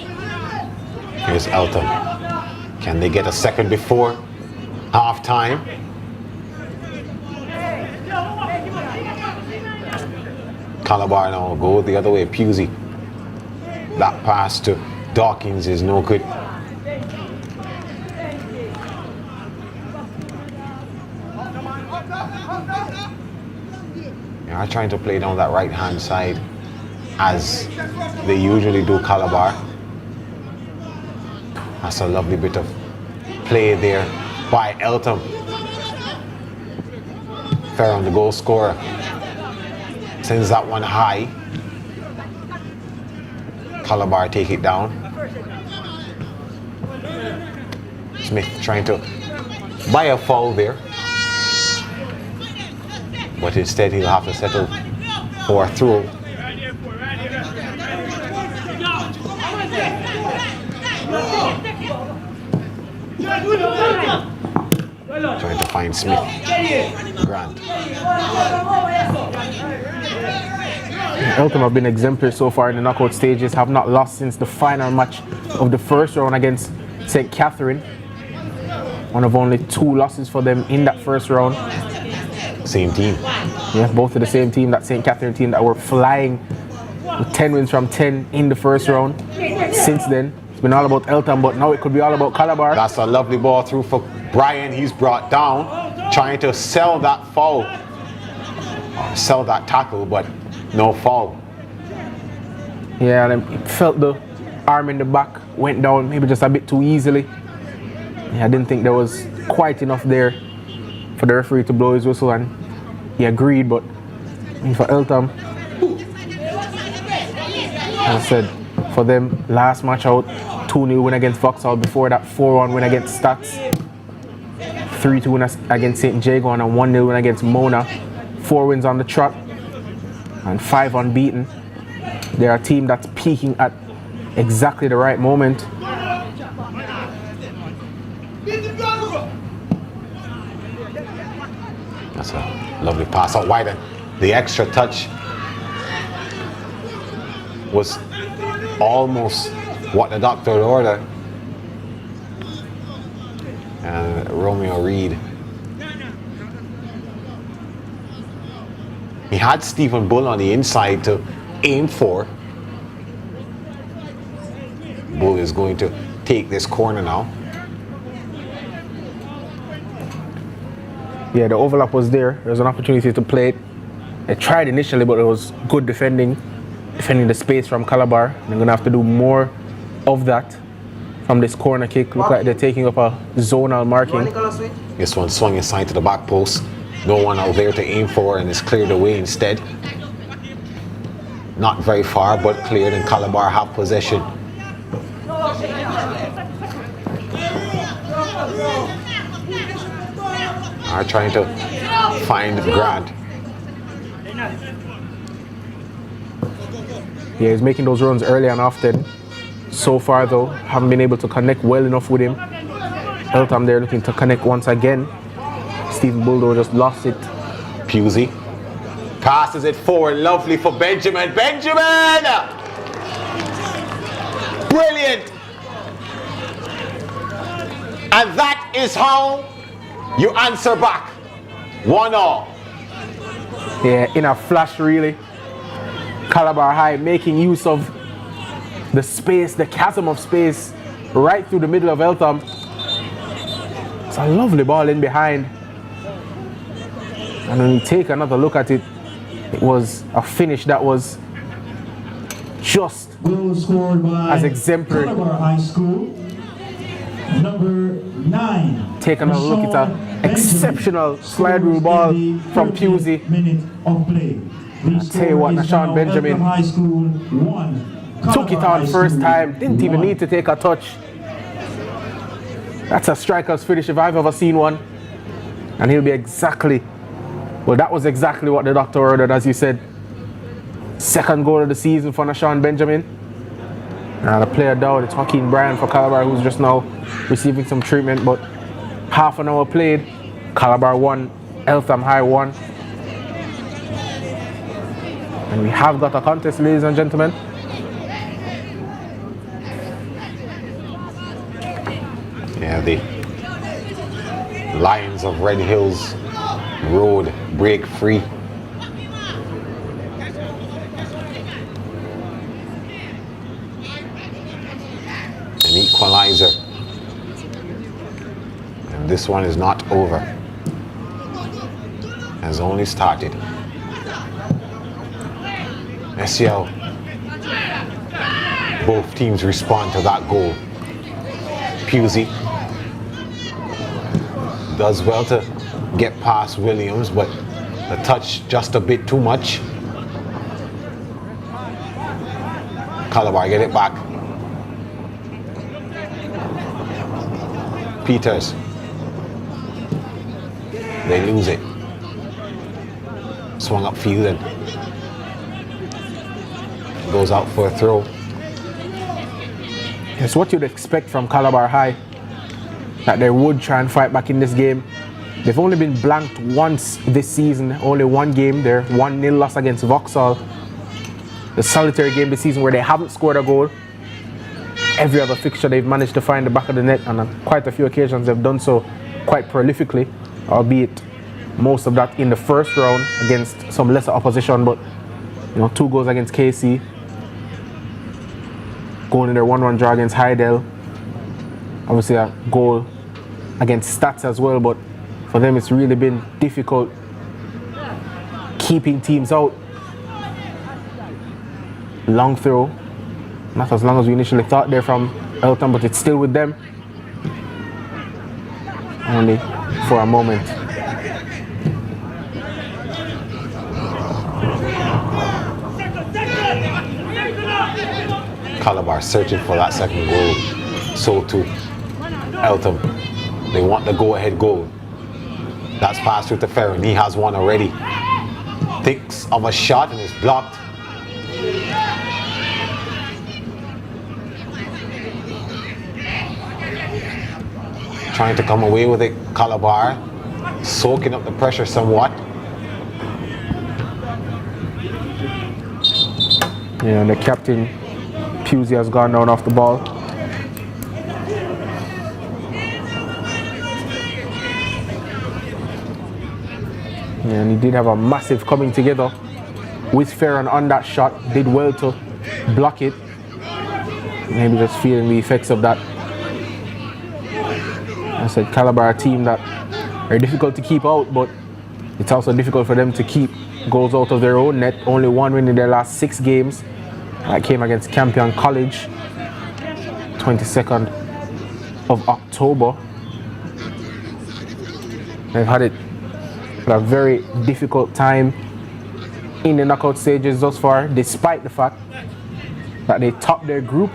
Here's Eltham. Can they get a second before half-time? Calabar now go the other way. Pusey. That pass to Dawkins is no good. They are trying to play down that right-hand side as they usually do, Calabar. That's a lovely bit of play there by Eltham. Ferron, the goal scorer, sends that one high. Calabar take it down. Smith trying to buy a foul there, but instead he'll have to settle for a throw. Trying to find Smith. Grant. Eltham have been exemplary so far in the knockout stages, have not lost since the final match of the first round against St. Catherine. One of only 2 losses for them in that first round. Same team. Yeah, both of the same team, that St. Catherine team that were flying with 10 wins from 10 in the first round. Since then, it's been all about Eltham, but now it could be all about Calabar. That's a lovely ball through for Brian. He's brought down, trying to sell that foul, or sell that tackle, but no foul. Yeah, and he felt the arm in the back, went down maybe just a bit too easily. Yeah, I didn't think there was quite enough there for the referee to blow his whistle, and he agreed. But for Eltham, as I said, for them, last match out, 2-0 win against Vauxhall. Before that, 4-1 win against Stats, 3-2 win against St. Jago, and a 1-0 win against Mona. 4 wins on the trot and 5 unbeaten. They're a team that's peaking at exactly the right moment. That's a lovely pass out wide, and the extra touch was almost what the doctor ordered. And Romeo Reed, he had Stephen Bull on the inside to aim for. Bull is going to take this corner now. Yeah, the overlap was there. There was an opportunity to play it. They tried initially, but it was good defending the space from Calabar. They're going to have to do more of that from this corner kick. Look like they're taking up a zonal marking. This one swung inside to the back post. No one out there to aim for, and it's cleared away instead. Not very far, but cleared, and Calabar have possession. Are trying to find Grant. Yeah, he's making those runs early and often. So far though, haven't been able to connect well enough with him. Eltham there looking to connect once again. Stephen Buldo just lost it. Pusey passes it forward, lovely for Benjamin. Benjamin! Brilliant! And that is how you answer back. 1-1. Yeah, in a flash really. Calabar High making use of the space, the chasm of space right through the middle of Eltham. It's a lovely ball in behind. And when you take another look at it, it was a finish that was just as exemplary. Calabar High School, number 9. Take another look at an exceptional slide rule ball from Pusey. I tell you what, Nashawn Benjamin took it on first time, didn't even need to take a touch. That's a striker's finish if I've ever seen one. And he'll be exactly, well, that was exactly what the doctor ordered, as you said. Second goal of the season for Nashawn Benjamin. Now the player down, it's Joaquin Bryan for Calabar, who's just now receiving some treatment, but half an hour played, Calabar 1, Eltham High 1. And we have got a contest, ladies and gentlemen. Yeah, the Lions of Red Hills Road break free. An equalizer. And this one is not over. Has only started. Let's see how both teams respond to that goal. Pusey does well to get past Williams, but the touch just a bit too much. Calabar get it back. Peters. They lose it. Swung upfield and goes out for a throw. It's what you'd expect from Calabar High, that they would try and fight back in this game. They've only been blanked once this season, only one game there, 1-0 loss against Vauxhall. The solitary game this season where they haven't scored a goal. Every other fixture they've managed to find the back of the net, and on quite a few occasions they've done so quite prolifically, albeit most of that in the first round against some lesser opposition, but you know, 2 goals against KC, going in their 1-1 draw against Hydel, obviously a goal against Stats as well, but for them it's really been difficult keeping teams out. Long throw, not as long as we initially thought there from Eltham, but it's still with them. Only for a moment. Calabar searching for that second goal. So too Eltham. They want the go-ahead goal. That's passed through to Ferrin. He has one already. Thinks of a shot and is blocked. Trying to come away with it, Calabar. Soaking up the pressure somewhat. Yeah, and the captain, Pusey, has gone down off the ball. Yeah, and he did have a massive coming together with Ferran on that shot. Did well to block it. Maybe just feeling the effects of that. I said Calabar, a team that are difficult to keep out, but it's also difficult for them to keep goals out of their own net. Only one win in their last 6 games. That came against Campion College, 22nd of October. They've had a very difficult time in the knockout stages thus far, despite the fact that they topped their group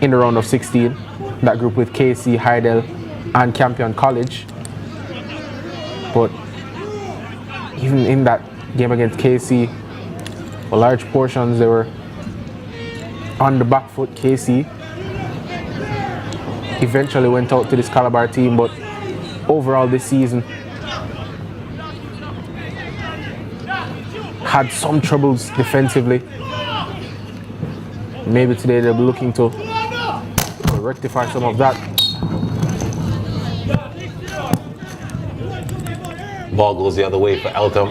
in the round of 16. That group with KC, Hydel, and Campion College. But even in that game against KC, for large portions they were on the back foot. KC eventually went out to this Calabar team, but overall this season had some troubles defensively. Maybe today they'll be looking to rectify some of that. Ball goes the other way for Eltham.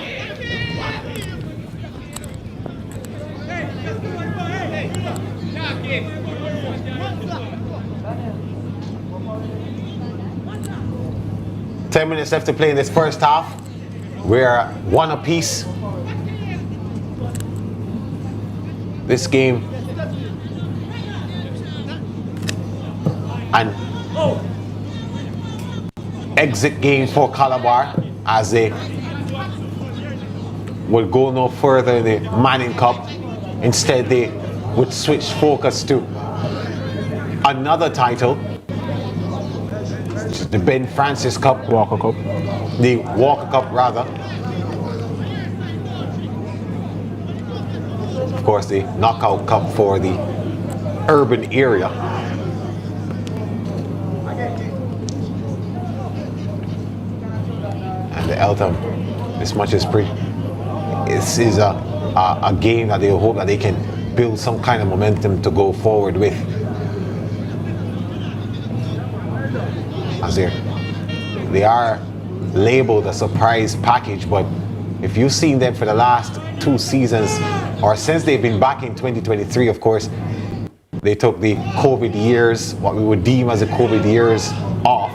Ten minutes left to play in this first half. We're one apiece. This game an exit game for Calabar as they will go no further in the Manning Cup. Instead, they would switch focus to another title, which is the Ben Francis Cup. Walker Cup. The Walker Cup, rather. Of course, the Knockout Cup for the urban area. And the Eltham, this much is pretty. This is a game that they hope that they can build some kind of momentum to go forward with. As they are labeled a surprise package, but if you've seen them for the last 2 seasons, or since they've been back in 2023, of course, they took the COVID years, what we would deem as the COVID years, off.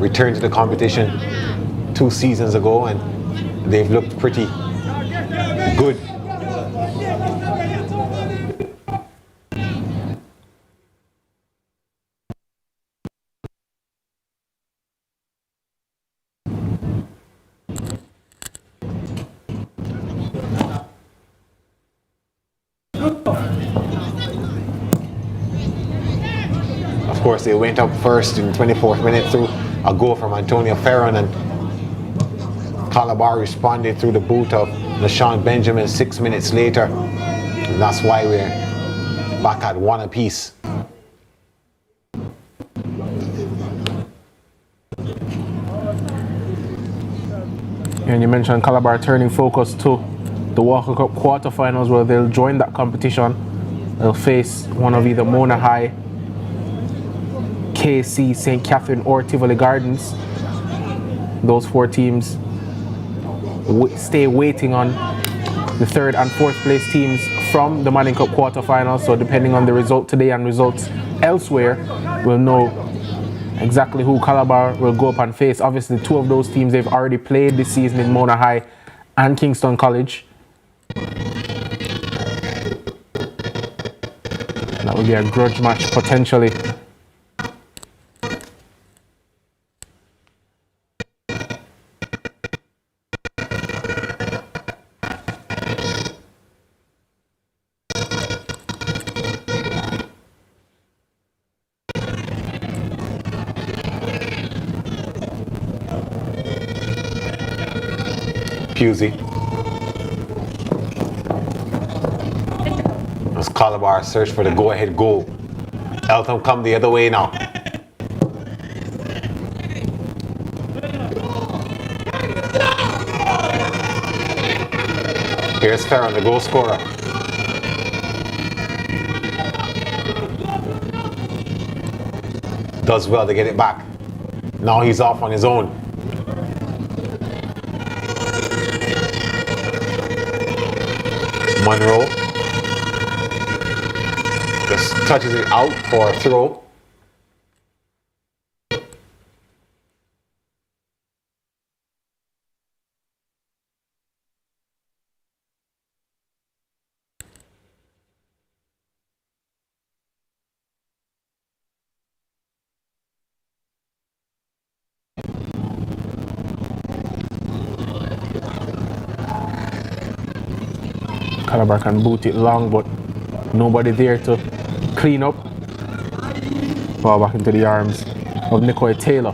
Returned to the competition 2 seasons ago, and they've looked pretty good. Of course, they went up first in 24th minute through a goal from Antonio Ferron, and Calabar responded through the boot of LaShawn Benjamin 6 minutes later. And that's why we're back at one apiece. And you mentioned Calabar turning focus to the Walker Cup quarterfinals, where they'll join that competition. They'll face one of either Mona High, KC, St. Catherine, or Tivoli Gardens. Those 4 teams stay waiting on the 3rd and 4th place teams from the Manning Cup quarterfinals. So depending on the result today and results elsewhere, we'll know exactly who Calabar will go up and face. Obviously, 2 of those teams they've already played this season in Mona High and Kingston College. That would be a grudge match potentially. Pusey. As Calabar search for the go-ahead goal. Eltham come the other way now. Here's Ferron, the goal scorer. Does well to get it back. Now he's off on his own. Monroe just touches it out for a throw. Calabar can boot it long, but nobody there to clean up. Ball back into the arms of Nicoy Taylor.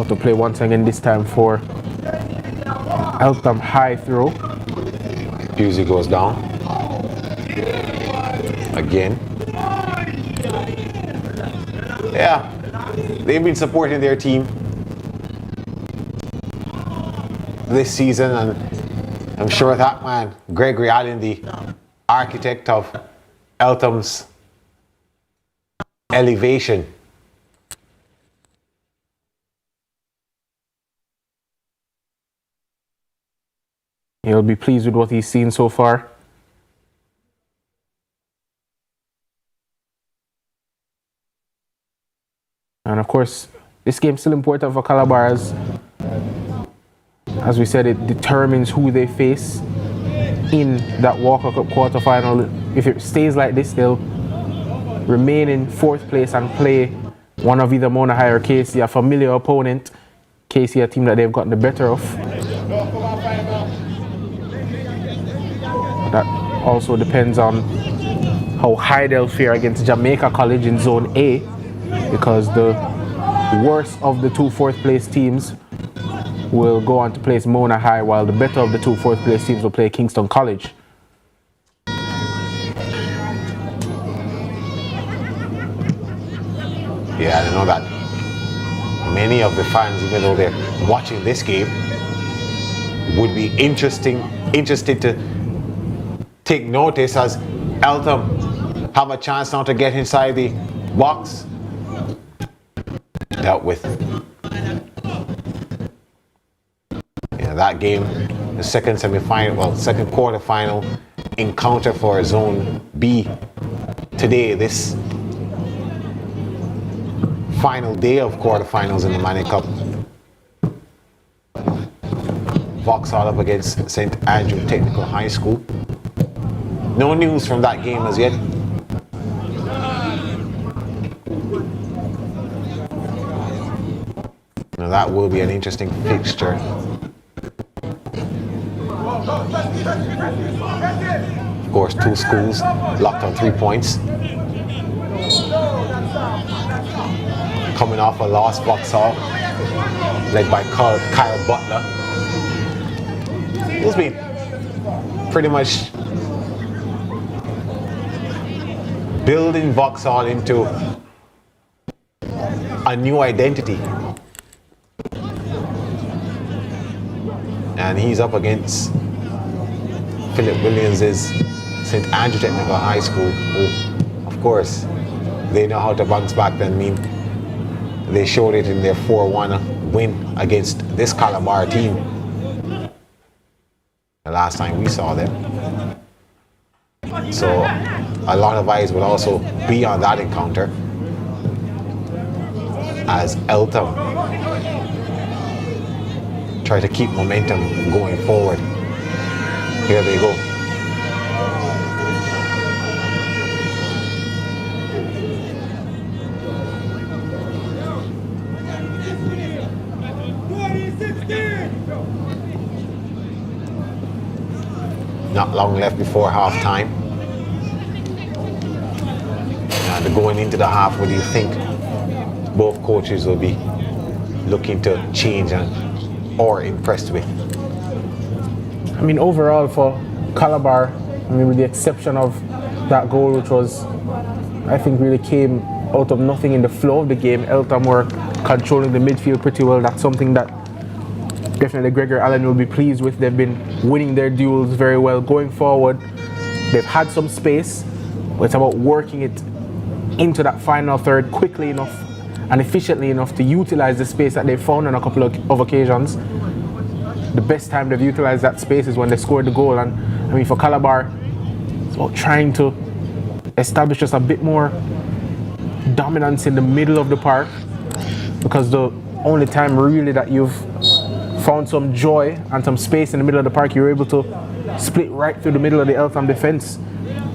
Out to play once again, this time for Eltham High throw. Pusey goes down. Again. Yeah, they've been supporting their team this season, and I'm sure that man, Gregory Allen, the architect of Eltham's elevation, he'll be pleased with what he's seen so far. And of course, this game's still important for Calabar as we said, it determines who they face in that Walker Cup quarterfinal. If it stays like this, they'll remain in 4th place and play one of either Mona High or KC, a familiar opponent. KC, a team that they've gotten the better of. That also depends on how high they'll fare against Jamaica College in Zone A, because the worst of the 2 4th place teams will go on to place Mona High, while the better of the 2 4th place teams will play Kingston College. Yeah, I know that many of the fans, even though they're watching this game, would be interested to take notice as Eltham have a chance now to get inside the box. Dealt with. Yeah, that game, the second semi-final, well, second quarter-final encounter for Zone B today, this final day of quarterfinals in the Manning Cup. Vauxhall up against St. Andrew Technical High School. No news from that game as yet. Now that will be an interesting fixture. Of course, 2 schools locked on 3 points. Coming off a loss, Vauxhall, led by Kyle Butler, who's been pretty much building Vauxhall into a new identity. And he's up against Philip Williams' St. Andrew Technical High School, who, of course, they know how to bounce back. I mean, they showed it in their 4-1 win against this Calabar team the last time we saw them. So a lot of eyes will also be on that encounter as Eltham try to keep momentum going forward. Here they go. Not long left before halftime. And going into the half, what do you think both coaches will be looking to change or impressed with? I mean, overall for Calabar, I mean, with the exception of that goal, which was, I think, really came out of nothing in the flow of the game. Eltham were controlling the midfield pretty well. That's something that definitely Gregory Allen will be pleased with. They've been winning their duels very well. Going forward, they've had some space, but it's about working it into that final third quickly enough and efficiently enough to utilize the space that they've found on a couple of occasions. The best time they've utilized that space is when they scored the goal. And I mean, for Calabar, it's about trying to establish just a bit more dominance in the middle of the park, because the only time really that you've found some joy and some space in the middle of the park, you're able to split right through the middle of the Eltham defense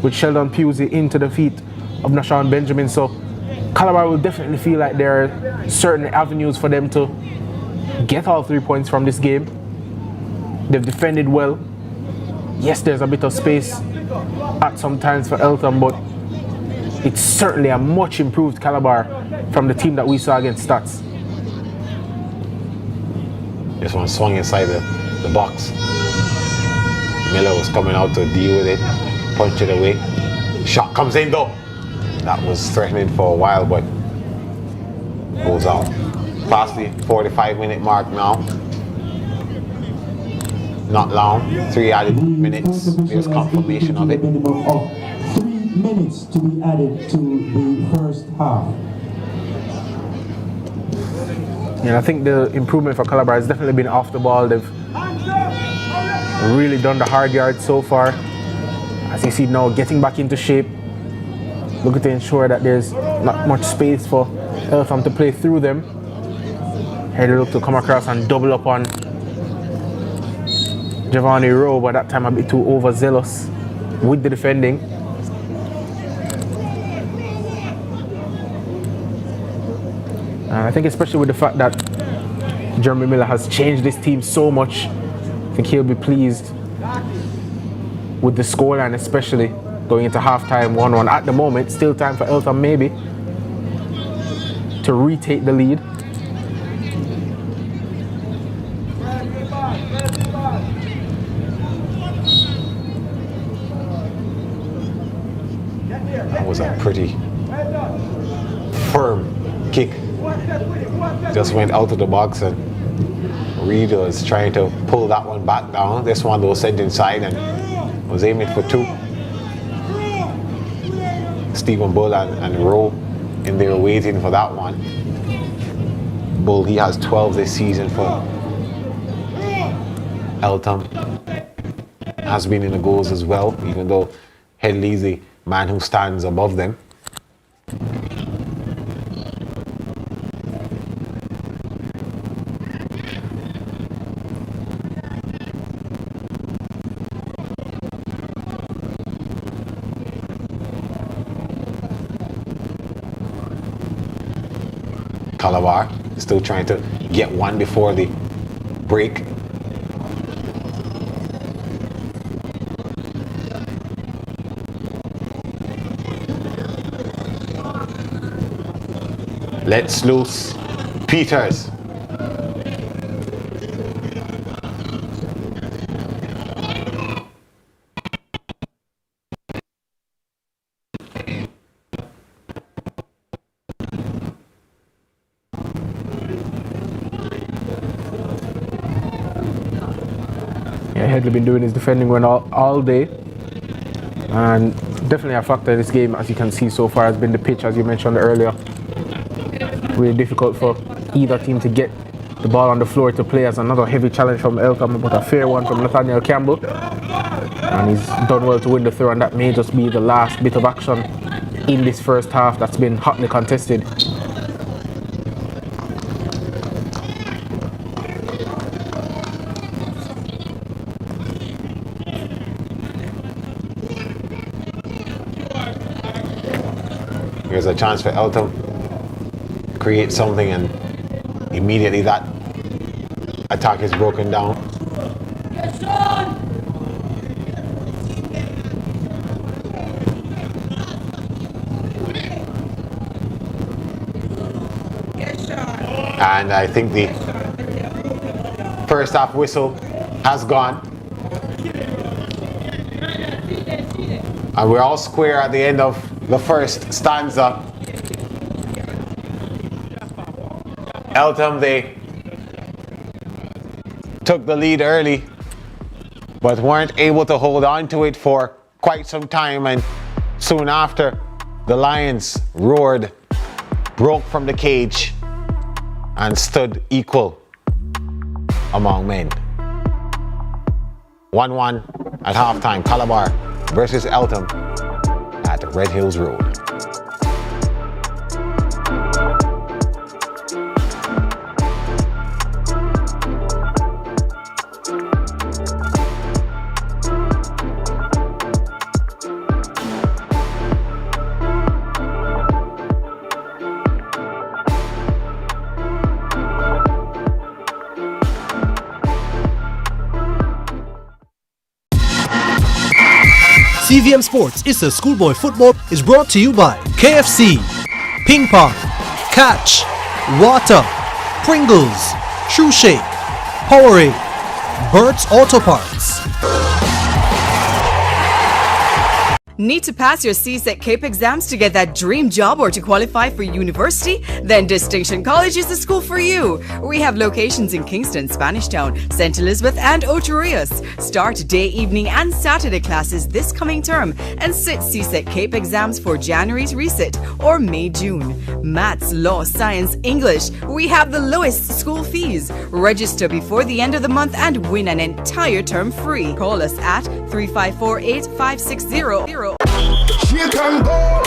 with Sheldon Pusey into the feet of Nashawn Benjamin. So Calabar will definitely feel like there are certain avenues for them to get all 3 points from this game. They've defended well. Yes, there's a bit of space at some times for Eltham, but it's certainly a much improved Calabar from the team that we saw against Stats. This one swung inside the box. Miller was coming out to deal with it, punch it away. Shot comes in though. That was threatening for a while, but goes out. Past the 45-minute mark now. Not long, 3 added minutes. There's confirmation of it. Minimum of 3 minutes to be added to the first half. And I think the improvement for Calabar has definitely been off the ball. They've really done the hard yards so far. As you see now, getting back into shape. Looking to ensure that there's not much space for Eltham to play through them. Here they look to come across and double up on Giovanni Rowe, but that time a bit too overzealous with the defending. And I think especially with the fact that Jeremy Miller has changed this team so much, I think he'll be pleased with the scoreline, especially going into halftime 1-1. At the moment, still time for Eltham maybe to retake the lead. That was a pretty firm kick. Just went out of the box and Reed was trying to pull that one back down. This one though sent inside and was aiming for 2. Stephen Bull and Rowe in there waiting for that one. Bull, he has 12 this season for Eltham. Has been in the goals as well, even though Headley's the man who stands above them. Calabar still trying to get one before the break. Let's loose Peters. Headley been doing his defending run all day, and definitely a factor in this game, as you can see so far, has been the pitch, as you mentioned earlier. Really difficult for either team to get the ball on the floor to play, as another heavy challenge from Eltham, but a fair one from Nathaniel Campbell, and he's done well to win the throw, and that may just be the last bit of action in this first half that's been hotly contested. Here's a chance for Eltham to create something, and immediately that attack is broken down. And I think the first half whistle has gone. And we're all square at the end of the first stanza. Eltham, they took the lead early, but weren't able to hold on to it for quite some time, and soon after, the Lions roared, broke from the cage, and stood equal among men. 1-1 at halftime, Calabar versus Eltham at Red Hills Road. CVM Sports ISSA Schoolboy Football is brought to you by KFC, Ping Pong, Catch, Water, Pringles, True Shake, Powering Bert's Auto Parts. Need to pass your CSEC CAPE exams to get that dream job or to qualify for university? Then Distinction College is the school for you. We have locations in Kingston, Spanish Town, St. Elizabeth and Ocherius. Start day, evening and Saturday classes this coming term and sit CSEC CAPE exams for January's resit or May-June. Maths, law, science, English. We have the lowest school fees. Register before the end of the month and win an entire term free. Call us at 354-8560. Shake and go,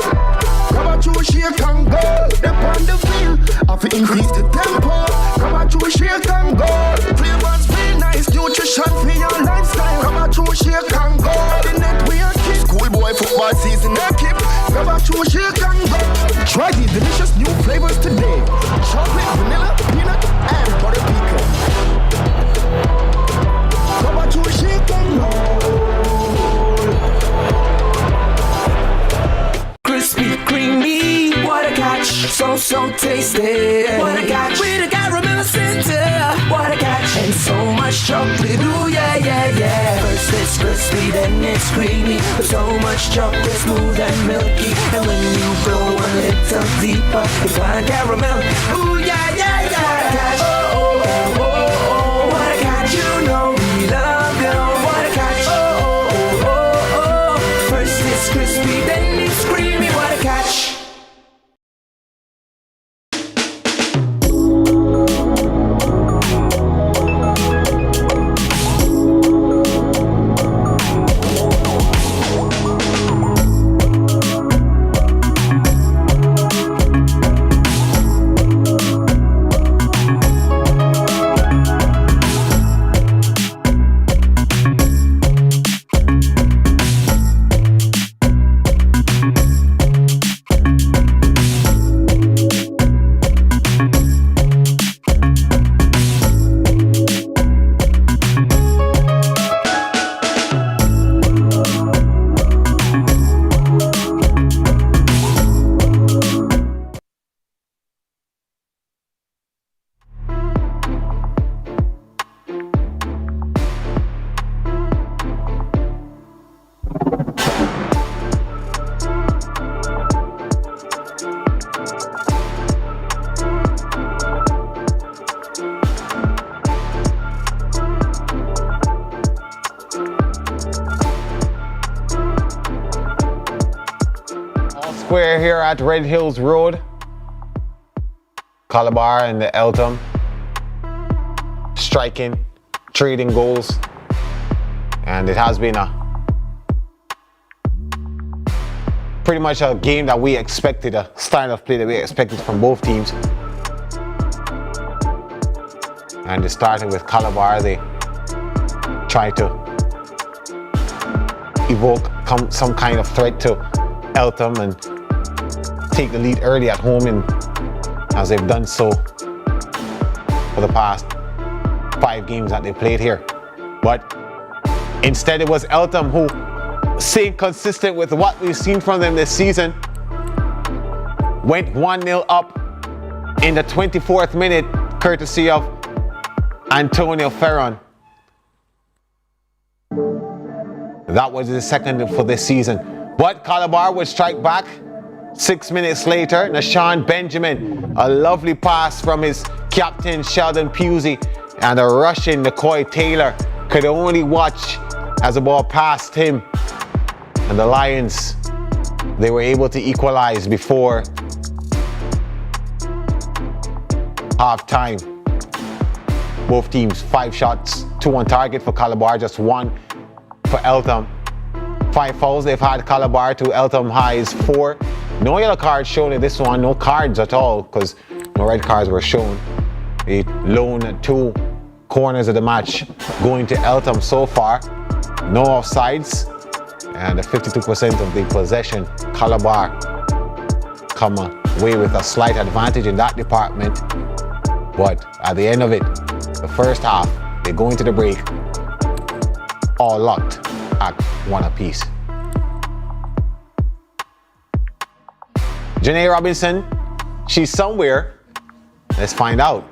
come on to shake and go. Step on the wheel, have to increase the tempo. Come on to shake and go. Flavors feel nice, nutrition for your lifestyle. Come on to shake and go. The net we are keep. Schoolboy football season I keep. Come on to shake and go. Try these delicious new flavors today. Chocolate, vanilla, peanut, and butter pecan. Come on to shake and go. Crispy, creamy, what a catch, so tasty. What a catch, with a caramel center. What a catch, and so much chocolate, ooh yeah. First it's crispy, then it's creamy, with so much chocolate, smooth and milky. And when you go a little deeper, you find caramel, ooh yeah. What a catch, oh, what a catch, you know we love you. What a catch, oh. First it's crispy, then it's creamy. What a catch. Square here at Red Hills Road, Calabar and the Eltham, striking, trading goals, and it has been pretty much a game that we expected, a style of play that we expected from both teams. And it started with Calabar. They tried to evoke some kind of threat to Eltham and take the lead early at home, and as they've done so for the past 5 games that they played here. But instead it was Eltham who stayed consistent with what we've seen from them this season. Went 1-0 up in the 24th minute, courtesy of Antonio Ferron. That was the second for this season. But Calabar would strike back 6 minutes later. Nashawn Benjamin, a lovely pass from his captain Sheldon Pusey, and a rushing Nicoy Taylor could only watch as the ball passed him. And the Lions, they were able to equalize before half-time. Both teams 5 shots, 2 on target for Calabar, just 1 for Eltham. 5 fouls they've had Calabar to Eltham High's 4. No yellow cards shown in this one, no cards at all, because no red cards were shown. The lone 2 corners of the match going to Eltham so far. No offsides, and 52% of the possession. Calabar come away with a slight advantage in that department. But at the end of it, the first half, they go into the break all locked at 1 apiece. Janae Robinson, she's somewhere. Let's find out.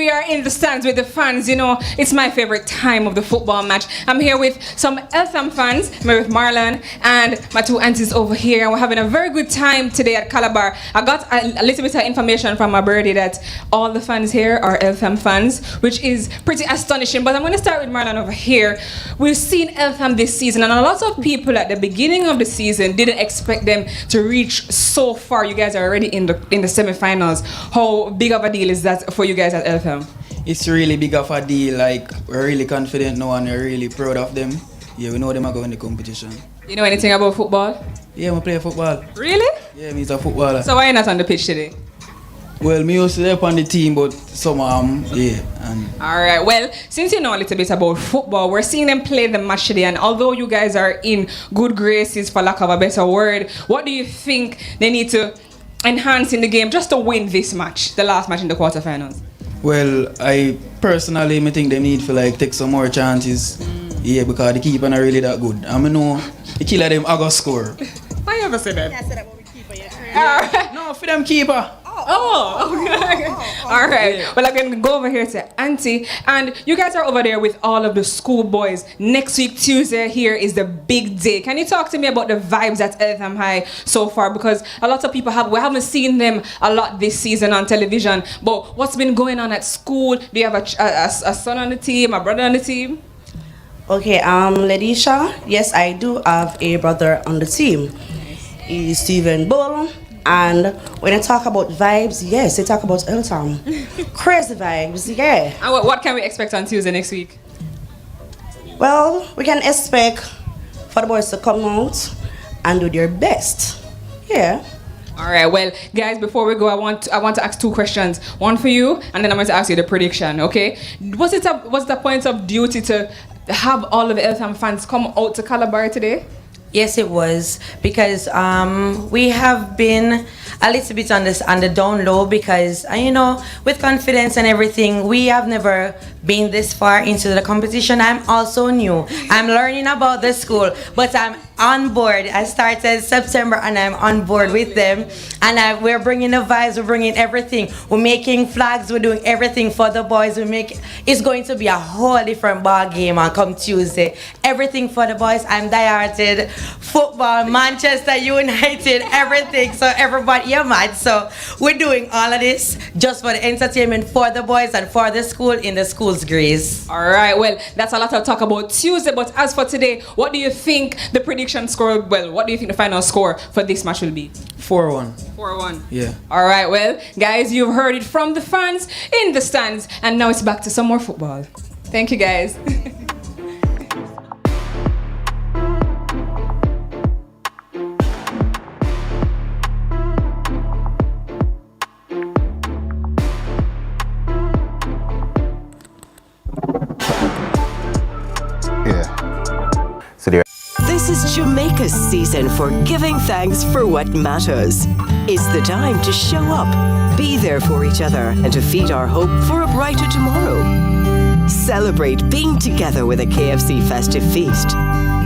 we are in the stands with the fans. You know, it's my favorite time of the football match. I'm here with some Eltham fans. I'm here with Marlon and my two aunties over here, and we're having a very good time today at Calabar. I got a little bit of information from my birdie that all the fans here are Eltham fans, which is pretty astonishing. But I'm going to start with Marlon over here. We've seen Eltham this season, and a lot of people at the beginning of the season didn't expect them to reach so far. You guys are already in the semi-finals. How big of a deal is that for you guys at Eltham? It's really big of a deal. Like, we're really confident now and we're really proud of them. Yeah, we know them are going to the competition. You know anything about football? Yeah, I play football. Really? Yeah, I'm a footballer. So why are you not on the pitch today? Well, me used to be up on the team, but some yeah. All right. Well, since you know a little bit about football, we're seeing them play the match today, and although you guys are in good graces, for lack of a better word, what do you think they need to enhance in the game just to win this match, the last match in the quarterfinals? Well, I personally think they need to like take some more chances. Yeah, because the keeper not really that good. I know the killer them I go score. Why you ever say that? Yeah, I said that about the keeper, yeah. No, for them keeper. Oh, okay. All right. Well, I'm going to go over here to Auntie. And you guys are over there with all of the schoolboys. Next week, Tuesday, here is the big day. Can you talk to me about the vibes at Eltham High so far? Because a lot of people we haven't seen them a lot this season on television. But what's been going on at school? Do you have a son on the team, a brother on the team? Okay, Ledisha, yes, I do have a brother on the team. He's Stephen Bull. And when I talk about vibes, yes, they talk about Eltham. Crazy vibes, yeah. And what can we expect on Tuesday next week? Well, we can expect for the boys to come out and do their best. Yeah. All right. Well, guys, before we go, I want to ask two questions. One for you, and then I'm going to ask you the prediction. Okay? Was the point of duty to have all of the Eltham fans come out to Calabar today? Yes, it was, because we have been a little bit on the down low, because you know, with confidence and everything, we have never been this far into the competition. I'm also new. I'm learning about the school, but I'm on board. I started September and I'm on board with them, and we're bringing the vibes, we're bringing everything. We're making flags, we're doing everything for the boys. It's going to be a whole different ball game on come Tuesday. Everything for the boys. I'm dieharded football, Manchester United, everything. So everybody, you're mad. So we're doing all of this just for the entertainment for the boys and for the school in the school's grace. All right. Well, that's a lot of talk about Tuesday. But as for today, what do you think the prediction score? Well, what do you think the final score for this match will be? 4-1. 4-1. Yeah. All right. Well, guys, you've heard it from the fans in the stands, and now it's back to some more football. Thank you, guys. This is Jamaica's season for giving thanks for what matters. It's the time to show up, be there for each other, and to feed our hope for a brighter tomorrow. Celebrate being together with a KFC festive feast.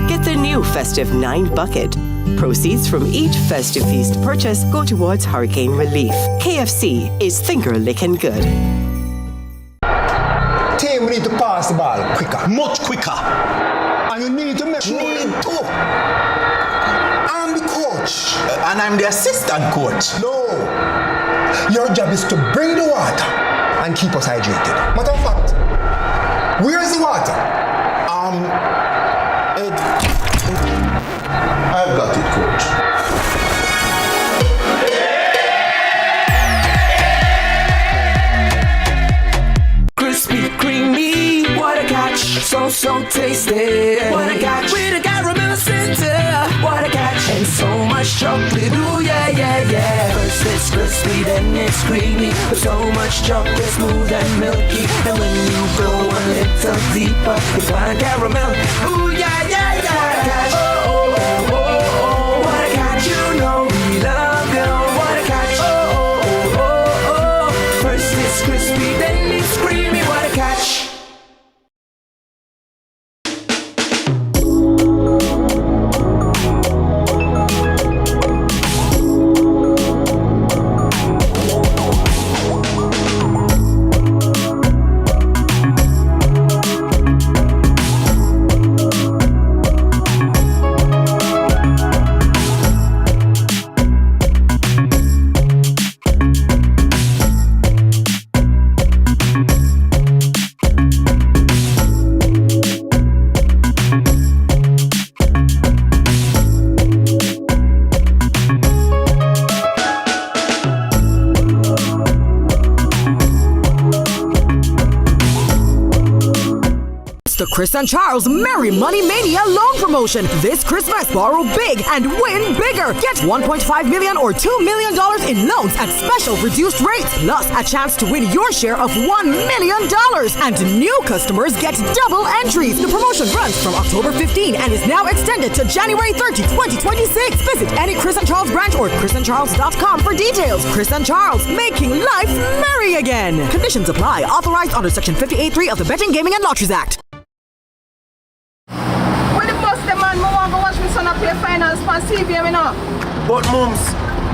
Get the new festive 9 bucket. Proceeds from each festive feast purchase go towards hurricane relief. KFC is finger licking good. Team, we need to pass the ball quicker, much quicker. And you need to make sure. Need to. I'm the coach. And I'm the assistant coach. No. Your job is to bring the water and keep us hydrated. Matter of fact, where is the water? I've got it, coach. Crispy, creamy, what a catch, so tasty. What a catch, with a caramel center. What a catch, and so much chocolate. Ooh yeah. First it's crispy, then it's creamy, with so much chocolate, smooth and milky. And when you go a little deeper, you find caramel. Ooh yeah. What a catch, oh. What a catch, you know we love you. What a catch, oh. First it's crispy, then it's creamy. What a catch. The Chris and Charles Merry Money Mania loan promotion. This Christmas, borrow big and win bigger. Get $1.5 million or $2 million in loans at special reduced rates, plus a chance to win your share of $1 million. And new customers get double entries. The promotion runs from October 15 and is now extended to January 30, 2026. Visit any Chris and Charles branch or chrisandcharles.com for details. Chris and Charles, making life merry again. Conditions apply. Authorized under Section 58.3 of the Betting, Gaming and Lotteries Act. Play finals on CVM, you know. But mums,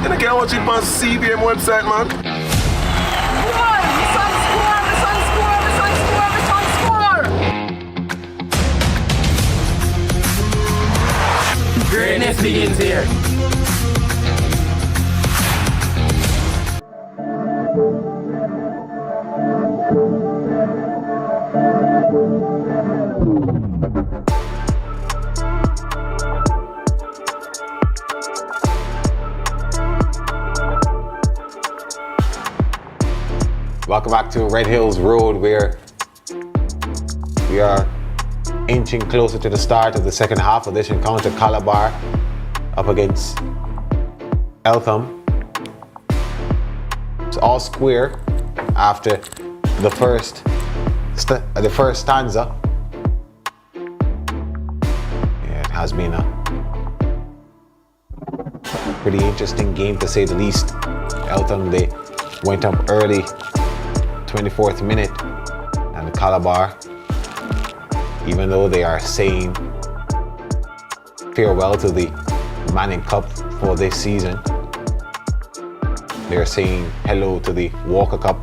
you can't watch it on CVM website, man. Greatness begins here. Welcome back to Red Hills Road, where we are inching closer to the start of the second half of this encounter. Calabar up against Eltham. It's all square after the first stanza. Yeah, it has been a pretty interesting game, to say the least. Eltham, they went up early, 24th minute, and Calabar, even though they are saying farewell to the Manning Cup for this season, they're saying hello to the Walker Cup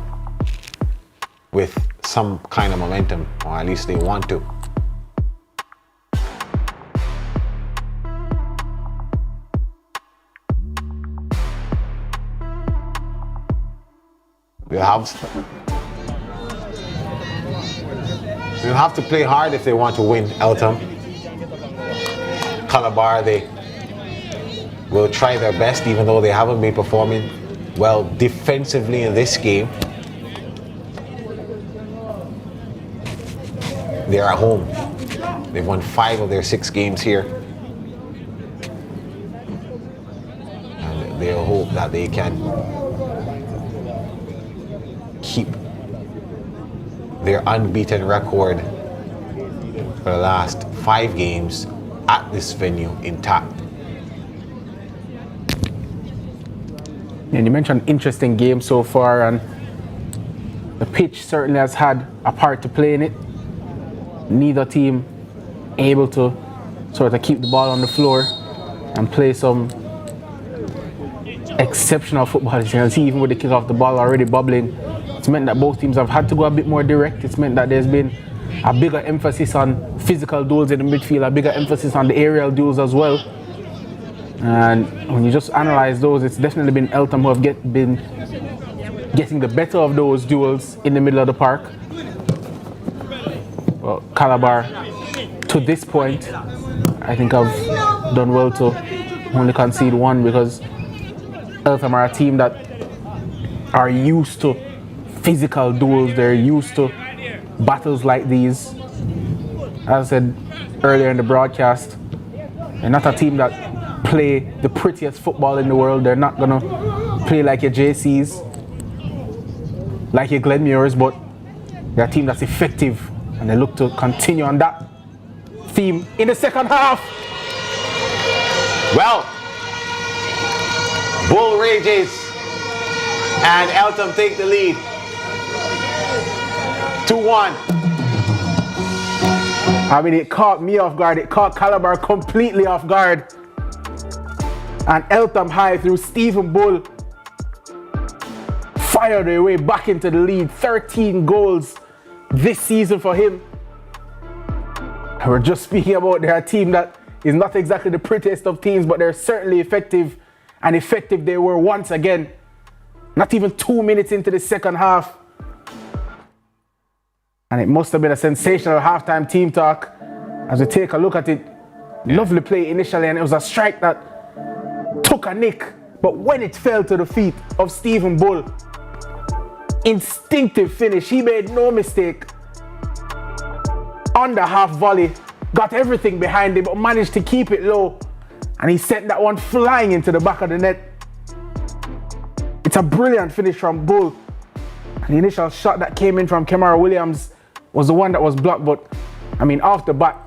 with some kind of momentum, or at least they want to. They'll have to play hard if they want to win Eltham. Calabar, they will try their best, even though they haven't been performing well defensively in this game. They're at home. They've won 5 of their 6 games here. And they'll hope that they can keep their unbeaten record for the last 5 games at this venue intact. And you mentioned interesting game so far, and the pitch certainly has had a part to play in it. Neither team able to sort of keep the ball on the floor and play some exceptional football. As you can see, even with the kickoff, the ball already bubbling. It's meant that both teams have had to go a bit more direct. It's meant that there's been a bigger emphasis on physical duels in the midfield, a bigger emphasis on the aerial duels as well. And when you just analyze those, it's definitely been Eltham who have been getting the better of those duels in the middle of the park. Well, Calabar, to this point, I think I've done well to only concede 1, because Eltham are a team that are used to physical duels. They're used to battles like these. As I said earlier in the broadcast, they're not a team that play the prettiest football in the world. They're not gonna play like your JCs, like your Glenmuirs, but they're a team that's effective, and they look to continue on that theme in the second half. Well, bull rages, and Eltham take the lead. 2-1. I mean, it caught me off guard. It caught Calabar completely off guard. And Eltham High, through Stephen Bull, fired their way back into the lead. 13 goals this season for him. And we're just speaking about their team that is not exactly the prettiest of teams, but they're certainly effective. And effective they were once again. Not even 2 minutes into the second half. And it must have been a sensational halftime team talk. As we take a look at it, lovely play initially, and it was a strike that took a nick, but when it fell to the feet of Stephen Bull, instinctive finish. He made no mistake. under half volley, got everything behind him, but managed to keep it low. And he sent that one flying into the back of the net. It's a brilliant finish from Bull. And the initial shot that came in from Kemara Williams was the one that was blocked, but I mean, off the bat,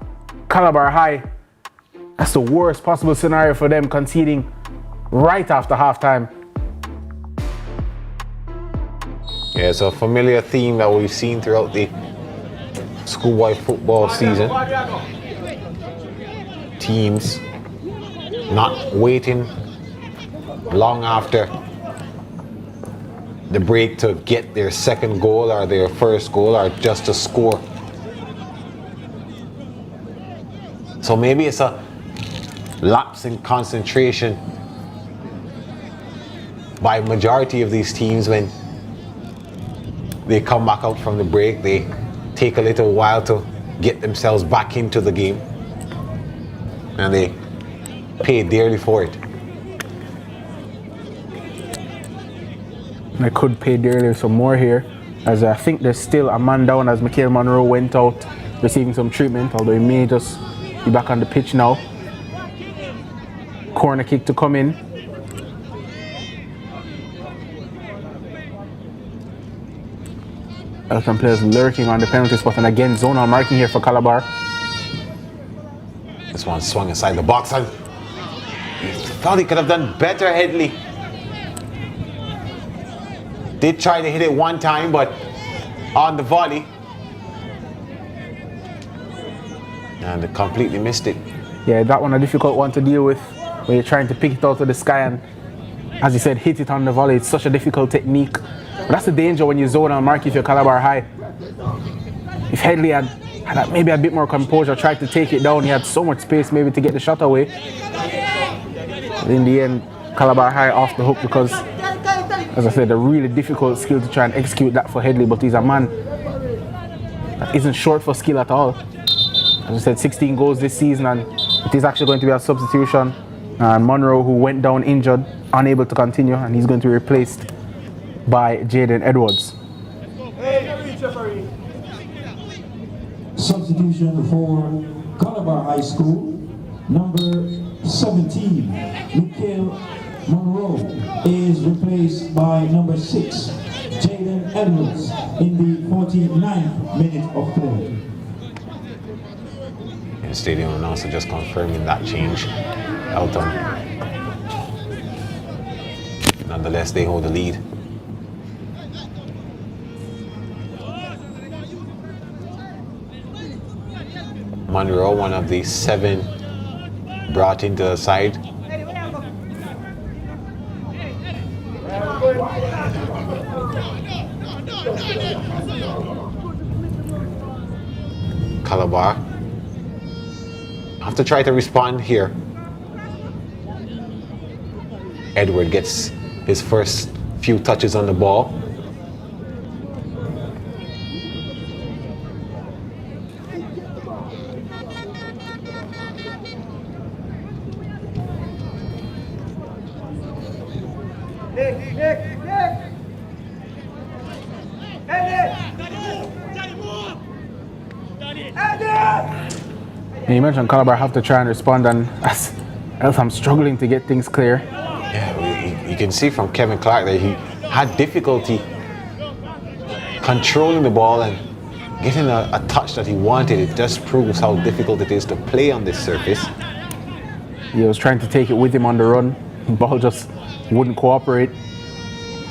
Calabar High, that's the worst possible scenario for them, conceding right after halftime. Yeah, it's a familiar theme that we've seen throughout the schoolboy football season. Teams not waiting long after the break to get their second goal or their first goal or just to score. So maybe it's a lapse in concentration by majority of these teams when they come back out from the break. They take a little while to get themselves back into the game and they pay dearly for it. They could pay dearly some more here, as I think there's still a man down as Mikhail Monroe went out receiving some treatment, although he may just be back on the pitch now. Corner kick to come in. Eltham players lurking on the penalty spot, and again zonal marking here for Calabar. This one swung inside the box and he thought he could have done better, Headley. Did try to hit it one time, but on the volley. And they completely missed it. Yeah, that one a difficult one to deal with when you're trying to pick it out of the sky and, as you said, hit it on the volley. It's such a difficult technique. But that's the danger when you zone and mark if you're Calabar High. If Headley had maybe a bit more composure, tried to take it down, he had so much space maybe to get the shot away. But in the end, Calabar High off the hook because, as I said, a really difficult skill to try and execute that for Headley, but he's a man that isn't short for skill at all. As I said, 16 goals this season, and it is actually going to be a substitution. And Monroe, who went down injured, unable to continue, and he's going to be replaced by Jaden Edwards. Substitution for Calabar High School, number 17, Mikhail Monroe, is replaced by number 6, Jaden Edwards, in the 49th minute of play. The stadium announcer just confirming that change. Eltham, nonetheless, they hold the lead. Monroe, one of the 7 brought into the side. Calabar have to try to respond here. Edward gets his first few touches on the ball. And you mentioned Calabar have to try and respond, and as Eltham struggling to get things clear. Yeah, you can see from Kevin Clark that he had difficulty controlling the ball and getting a touch that he wanted. It just proves how difficult it is to play on this surface. He was trying to take it with him on the run. The ball just wouldn't cooperate.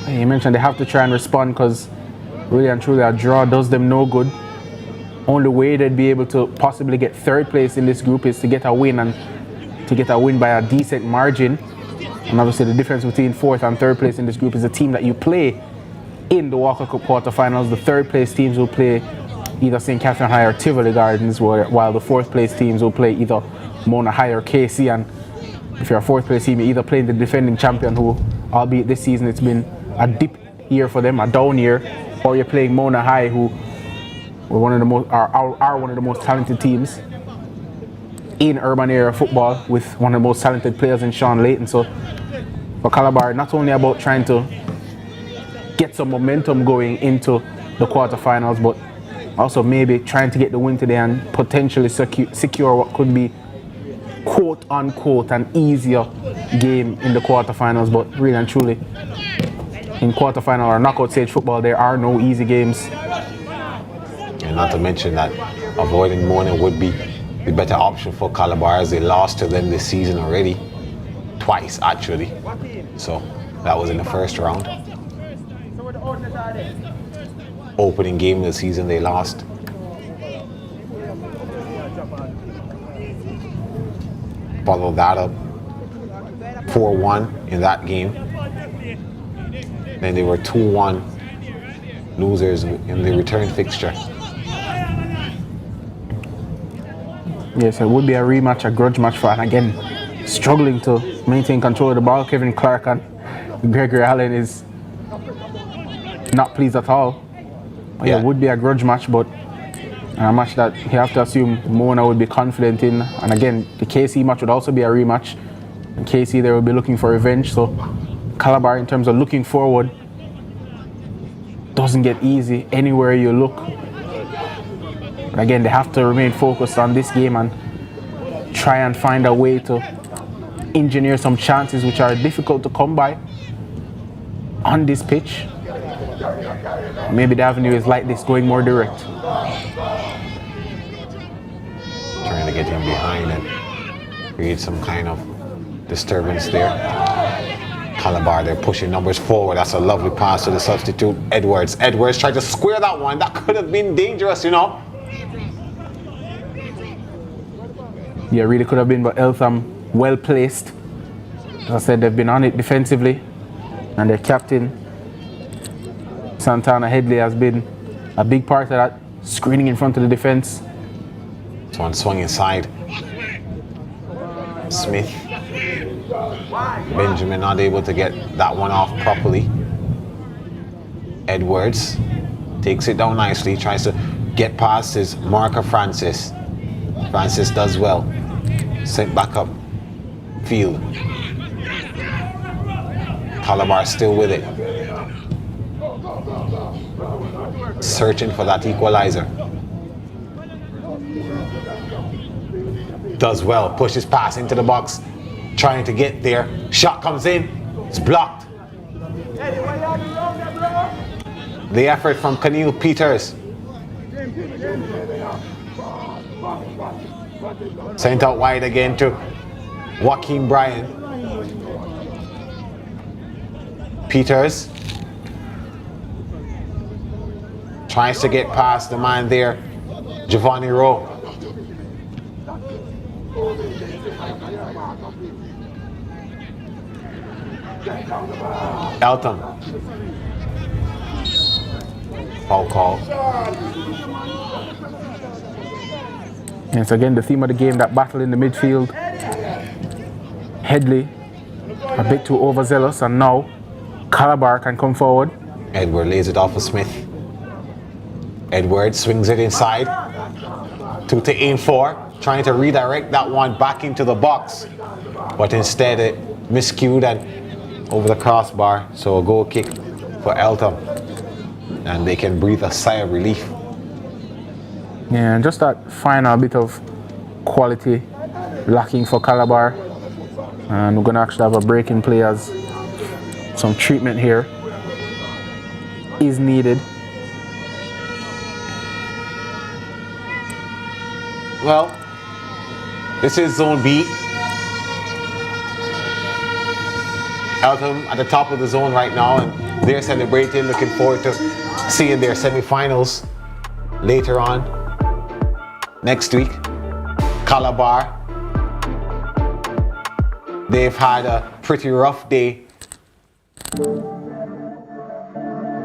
And you mentioned they have to try and respond because really and truly a draw does them no good. Only way they'd be able to possibly get 3rd place in this group is to get a win, and to get a win by a decent margin. And obviously the difference between 4th and 3rd place in this group is the team that you play in the Walker Cup quarterfinals. The 3rd place teams will play either St. Catherine High or Tivoli Gardens, while the 4th place teams will play either Mona High or KC. And if you're a 4th place team, you're either playing the defending champion, who, albeit this season it's been a dip year for them, a down year, or you're playing Mona High, who are one of the most talented teams in urban area football, with one of the most talented players in Sean Layton. So for Calabar, not only about trying to get some momentum going into the quarterfinals, but Also maybe trying to get the win today and potentially secure what could be quote unquote an easier game in the quarterfinals, but really and truly in quarterfinal or knockout stage football there are no easy games. And not to mention that avoiding Mona would be the better option for Calabar, as they lost to them this season already, twice actually. So that was in the first round. Opening game of the season they lost. Followed that up 4-1 in that game. Then they were 2-1 losers in the return fixture. Yes, it would be a rematch, a grudge match for, and again, struggling to maintain control of the ball. Kevin Clark and Gregory Allen is not pleased at all. Yeah. It would be a grudge match, but a match that you have to assume Mona would be confident in. And again, the KC match would also be a rematch. In KC, they will be looking for revenge. So Calabar, in terms of looking forward, doesn't get easy anywhere you look. But again, they have to remain focused on this game and try and find a way to engineer some chances which are difficult to come by on this pitch. Maybe the avenue is like this, going more direct. Trying to get him behind and create some kind of disturbance there. Calabar, they're pushing numbers forward. That's a lovely pass to the substitute, Edwards. Edwards tried to square that one. That could have been dangerous, you know. Yeah, really could have been, but Eltham well placed. As I said, they've been on it defensively, and their captain, Santana Headley, has been a big part of that, screening in front of the defense. This one swung inside. Smith. Benjamin not able to get that one off properly. Edwards takes it down nicely, tries to get past his marker Francis. Francis does well. Sent back up field. Calabar still with it. Searching for that equalizer. Does well, pushes pass into the box, trying to get there. Shot comes in, it's blocked. The effort from Keneal Peters. Sent out wide again to Joaquin Bryan. Peters tries to get past the man there, Giovanni Rowe. Eltham. Foul call. Yes, again, the theme of the game, that battle in the midfield. Headley, a bit too overzealous, and now Calabar can come forward. Edward lays it off of Smith. Edward swings it inside. 2 to aim for, trying to redirect that one back into the box. But instead it miscued and over the crossbar. So a goal kick for Eltham. And they can breathe a sigh of relief. Yeah, and just that final bit of quality lacking for Calabar. And we're going to actually have a break in play as some treatment here is needed. Well, this is Zone B. Eltham at the top of the zone right now, and they're celebrating, looking forward to seeing their semi-finals later on next week. Calabar, they've had a pretty rough day.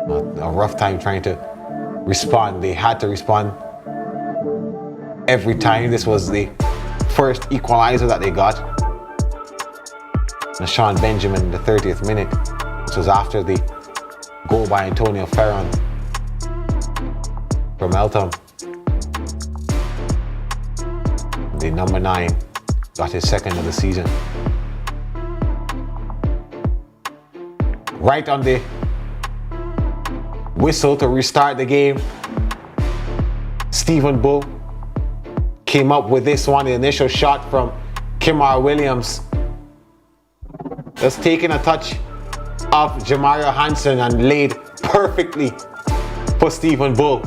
A rough time trying to respond. They had to respond every time. This was the first equalizer that they got. Nashawn Benjamin in the 30th minute. This was after the goal by Antonio Ferron from Eltham. The number 9 got his second of the season. Right on the whistle to restart the game. Stephen Bull came up with this one, the initial shot from Kimar Williams. Just taking a touch of Jamaria Hansen and laid perfectly for Stephen Bull,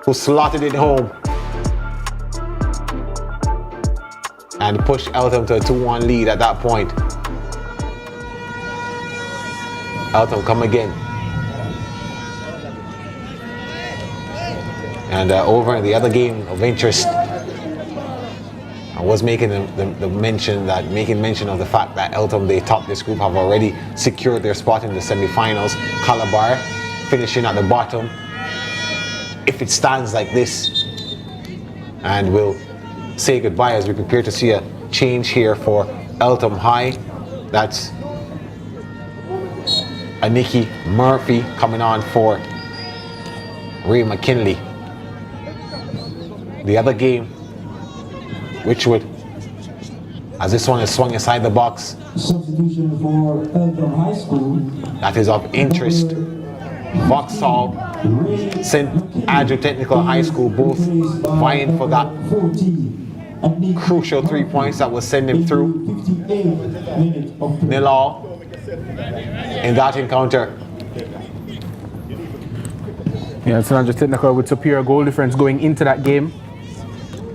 who slotted it home and pushed Eltham to a 2-1 lead at that point. Eltham come again. And over in the other game of interest, I was making mention of the fact that Eltham, they top this group, have already secured their spot in the semi-finals. Calabar finishing at the bottom. If it stands like this, and we'll say goodbye as we prepare to see a change here for Eltham High. That's Aniki Murphy coming on for Ray McKinley. The other game, which would, as this one is swung inside the box, Substitution for Eltham High School. that is of interest. Vauxhall, St. Andrew Technical High School, both vying for that crucial 3 points that will send them through. 0-0 in that encounter. Yeah, St. Andrew Technical with superior goal difference going into that game,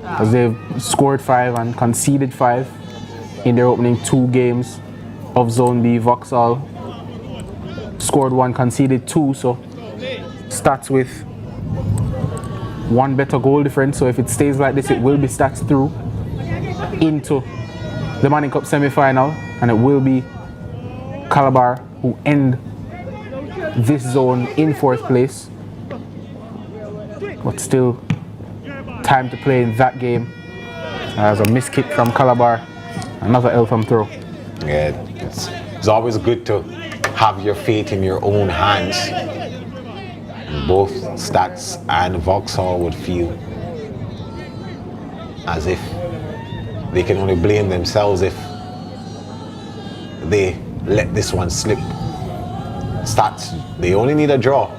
as they've scored 5 and conceded 5 in their opening 2 games of Zone B. Vauxhall scored 1, conceded 2, so stats with 1 better goal difference. So if it stays like this, it will be stats through into the Manning Cup semi-final, and it will be Calabar who end this zone in 4th place. But still time to play in that game. As a miss kick from Calabar, another Eltham throw. Yeah, it's always good to have your fate in your own hands. Both Stats and Vauxhall would feel as if they can only blame themselves if they let this one slip. Stats, they only need a draw.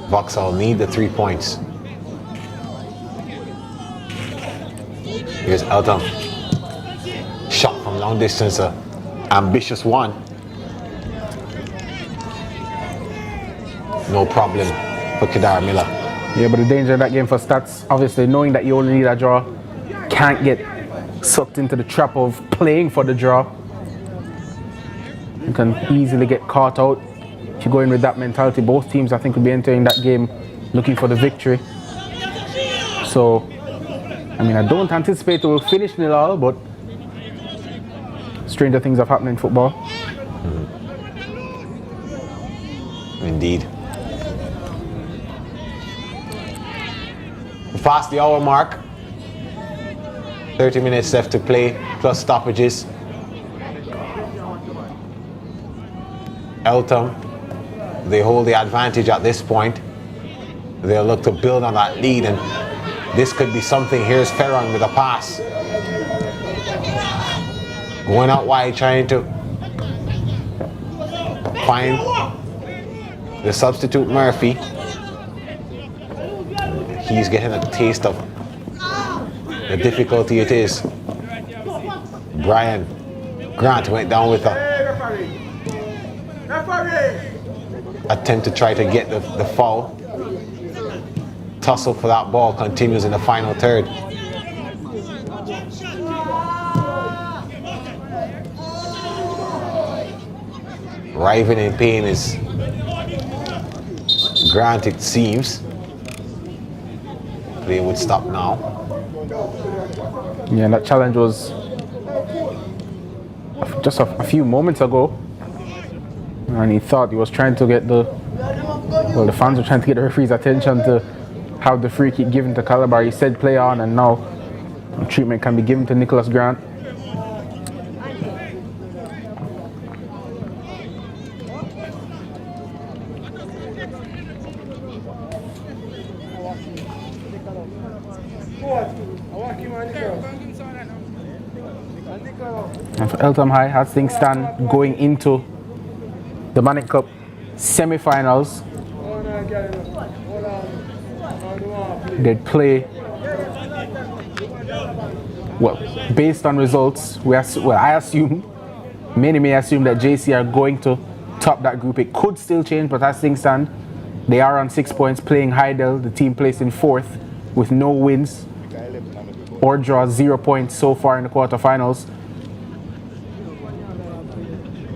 Vauxhall need the 3 points. Here's Eltham. Shot from long distance, an ambitious one. No problem for Kedar Miller. Yeah, but the danger in that game for Stats, obviously knowing that you only need a draw, can't get sucked into the trap of playing for the draw. You can easily get caught out if you go in with that mentality. Both teams, I think, will be entering that game looking for the victory. So, I mean, I don't anticipate it will finish 0-0, but stranger things have happened in football. Indeed. Past the hour mark. 30 minutes left to play, plus stoppages. Eltham, they hold the advantage at this point. They'll look to build on that lead, and this could be something. Here's Ferron with a pass. Going out wide, trying to find the substitute Murphy. He's getting a taste of the difficulty it is. Brian Grant went down with a attempt to try to get the foul. Tussle for that ball continues in the final third. Writhing in pain is Grant, it seems. Play would stop now. Yeah, and that challenge was just a few moments ago, and he thought he was trying to get the fans were trying to get the referee's attention to have the free kick given to Calabar. He said play on, and now treatment can be given to Nicholas Grant. And for Eltham High, as things stand going into the Manning Cup semi-finals, they'd play. Well, based on results, I assume, many may assume that JC are going to top that group. It could still change, but as things stand, they are on 6 points, playing Heidel, the team placed in 4th, with no wins or draws, 0 points so far in the quarterfinals.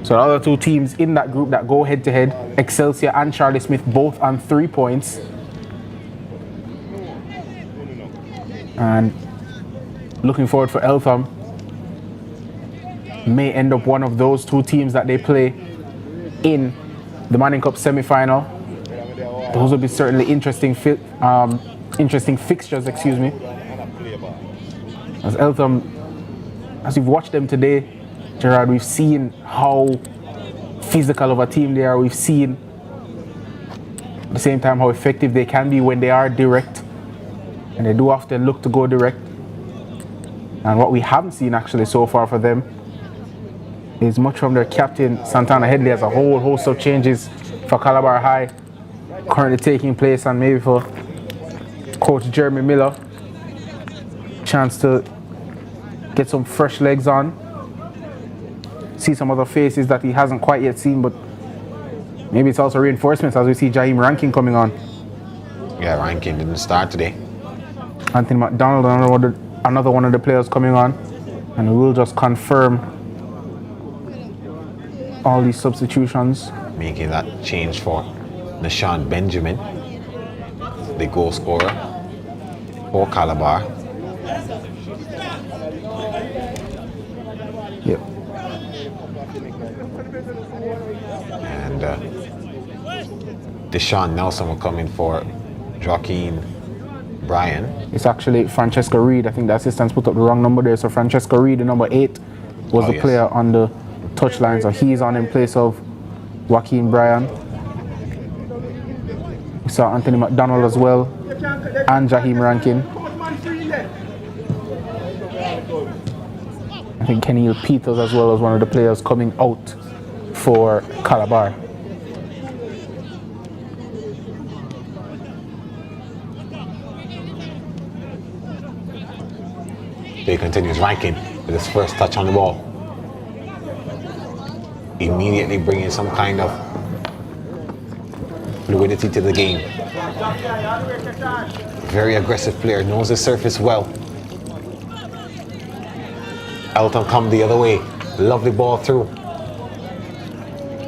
So the other two teams in that group that go head-to-head, Excelsior and Charlie Smith, both on 3 points. And looking forward for Eltham. May end up one of those two teams that they play in the Manning Cup semi-final. Those will be certainly interesting fixtures, excuse me. As Eltham, as we've watched them today, Gerard, we've seen how physical of a team they are. We've seen at the same time how effective they can be when they are direct. And they do often look to go direct. And what we haven't seen actually so far for them is much from their captain, Santana Headley, as a whole host of changes for Calabar High currently taking place, and maybe for Coach Jeremy Miller, chance to get some fresh legs on, see some other faces that he hasn't quite yet seen, but maybe it's also reinforcements as we see Jaheim Rankin coming on. Yeah, Rankin didn't start today. Anthony McDonald, another one of the players coming on, and we will just confirm all these substitutions. Making that change for Nashawn Benjamin, the goal scorer for Calabar. Yep. And Deshaun Nelson will come in for Joaquin Bryan. It's actually Francesco Reed. I think the assistants put up the wrong number there. So Francesco Reed, the number 8, was the player on the touchline. So he's on in place of Joaquin Bryan. We saw Anthony McDonald as well, and Jaheim Rankin. I think Kenil Peters as well as one of the players coming out for Calabar. They continues Rankin with his first touch on the ball. Immediately bringing some kind of fluidity to the game. Very aggressive player, knows the surface well. Eltham come the other way. Lovely ball through.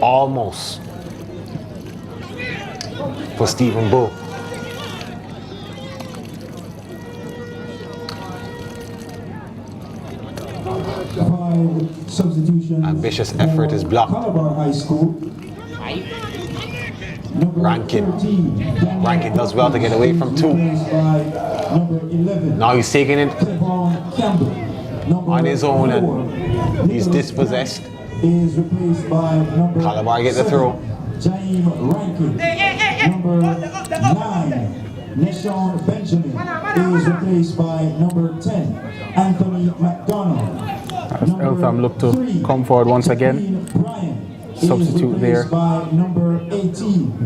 Almost for Stephen Bull. Ambitious effort is blocked. Calabar High School. Rankin does well to get away from 2. Now he's taking it on his own and he's dispossessed. Calabar get the throw. Jaheim Rankin. Number 9, Nashawn Benjamin, is replaced by number 10, Anthony McDonald. As Eltham look to come forward once again. Substitute there.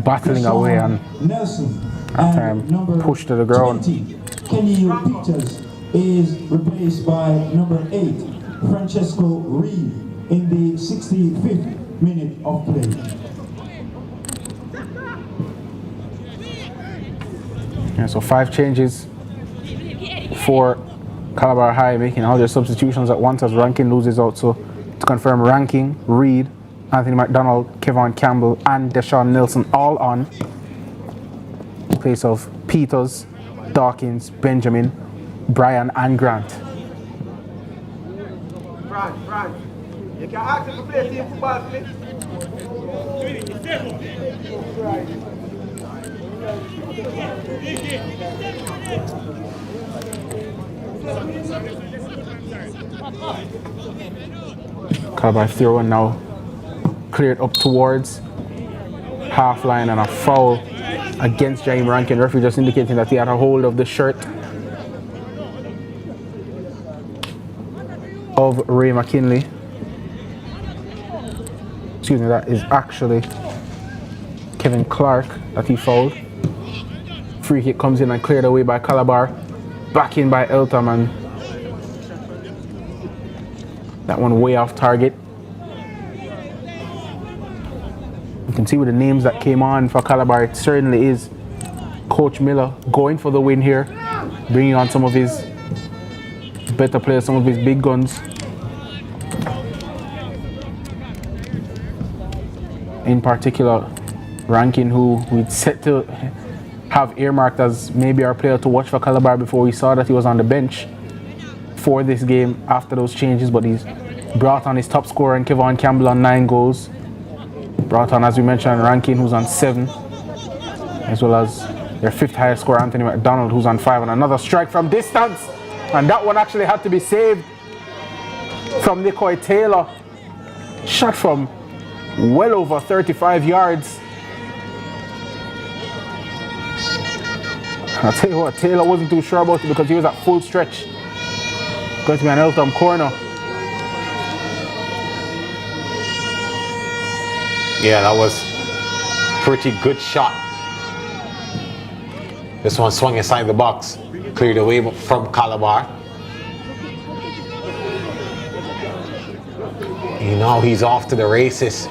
Battling away and at time pushed to the ground. Kenil Peters is replaced by number 8, Francesco Reed, in the 65th minute of play. Yeah, so 5 changes for Calabar High, making all their substitutions at once as Rankin loses out. So to confirm, Rankin, Reed, Anthony McDonald, Kevon Campbell, and Deshaun Nelson all on in place of Peters, Dawkins, Benjamin, Bryan, and Grant. Brian, you can ask him to play team football, please. Calabar throw now cleared up towards half line, and a foul against Jaheim Rankin. Referee just indicating that he had a hold of the shirt of Ray McKinley. Excuse me, that is actually Kevin Clark that he fouled Free kick comes in and cleared away by Calabar. Back in by Eltham, and that one way off target. You can see with the names that came on for Calabar, it certainly is Coach Miller going for the win here, bringing on some of his better players, some of his big guns. In particular, Rankin, who we'd set to have earmarked as maybe our player to watch for Calabar before we saw that he was on the bench for this game after those changes, but he's brought on his top scorer and Kevon Campbell on 9 goals. Brought on, as we mentioned, Rankin, who's on 7, as well as their 5th highest scorer, Anthony McDonald, who's on 5, and another strike from distance, and that one actually had to be saved from Nicoy Taylor. Shot from well over 35 yards. I'll tell you what, Taylor wasn't too sure about it because he was at full stretch. Going to be an Eltham corner. Yeah, that was pretty good shot. This one swung inside the box, cleared away from Calabar. You know, he's off to the races.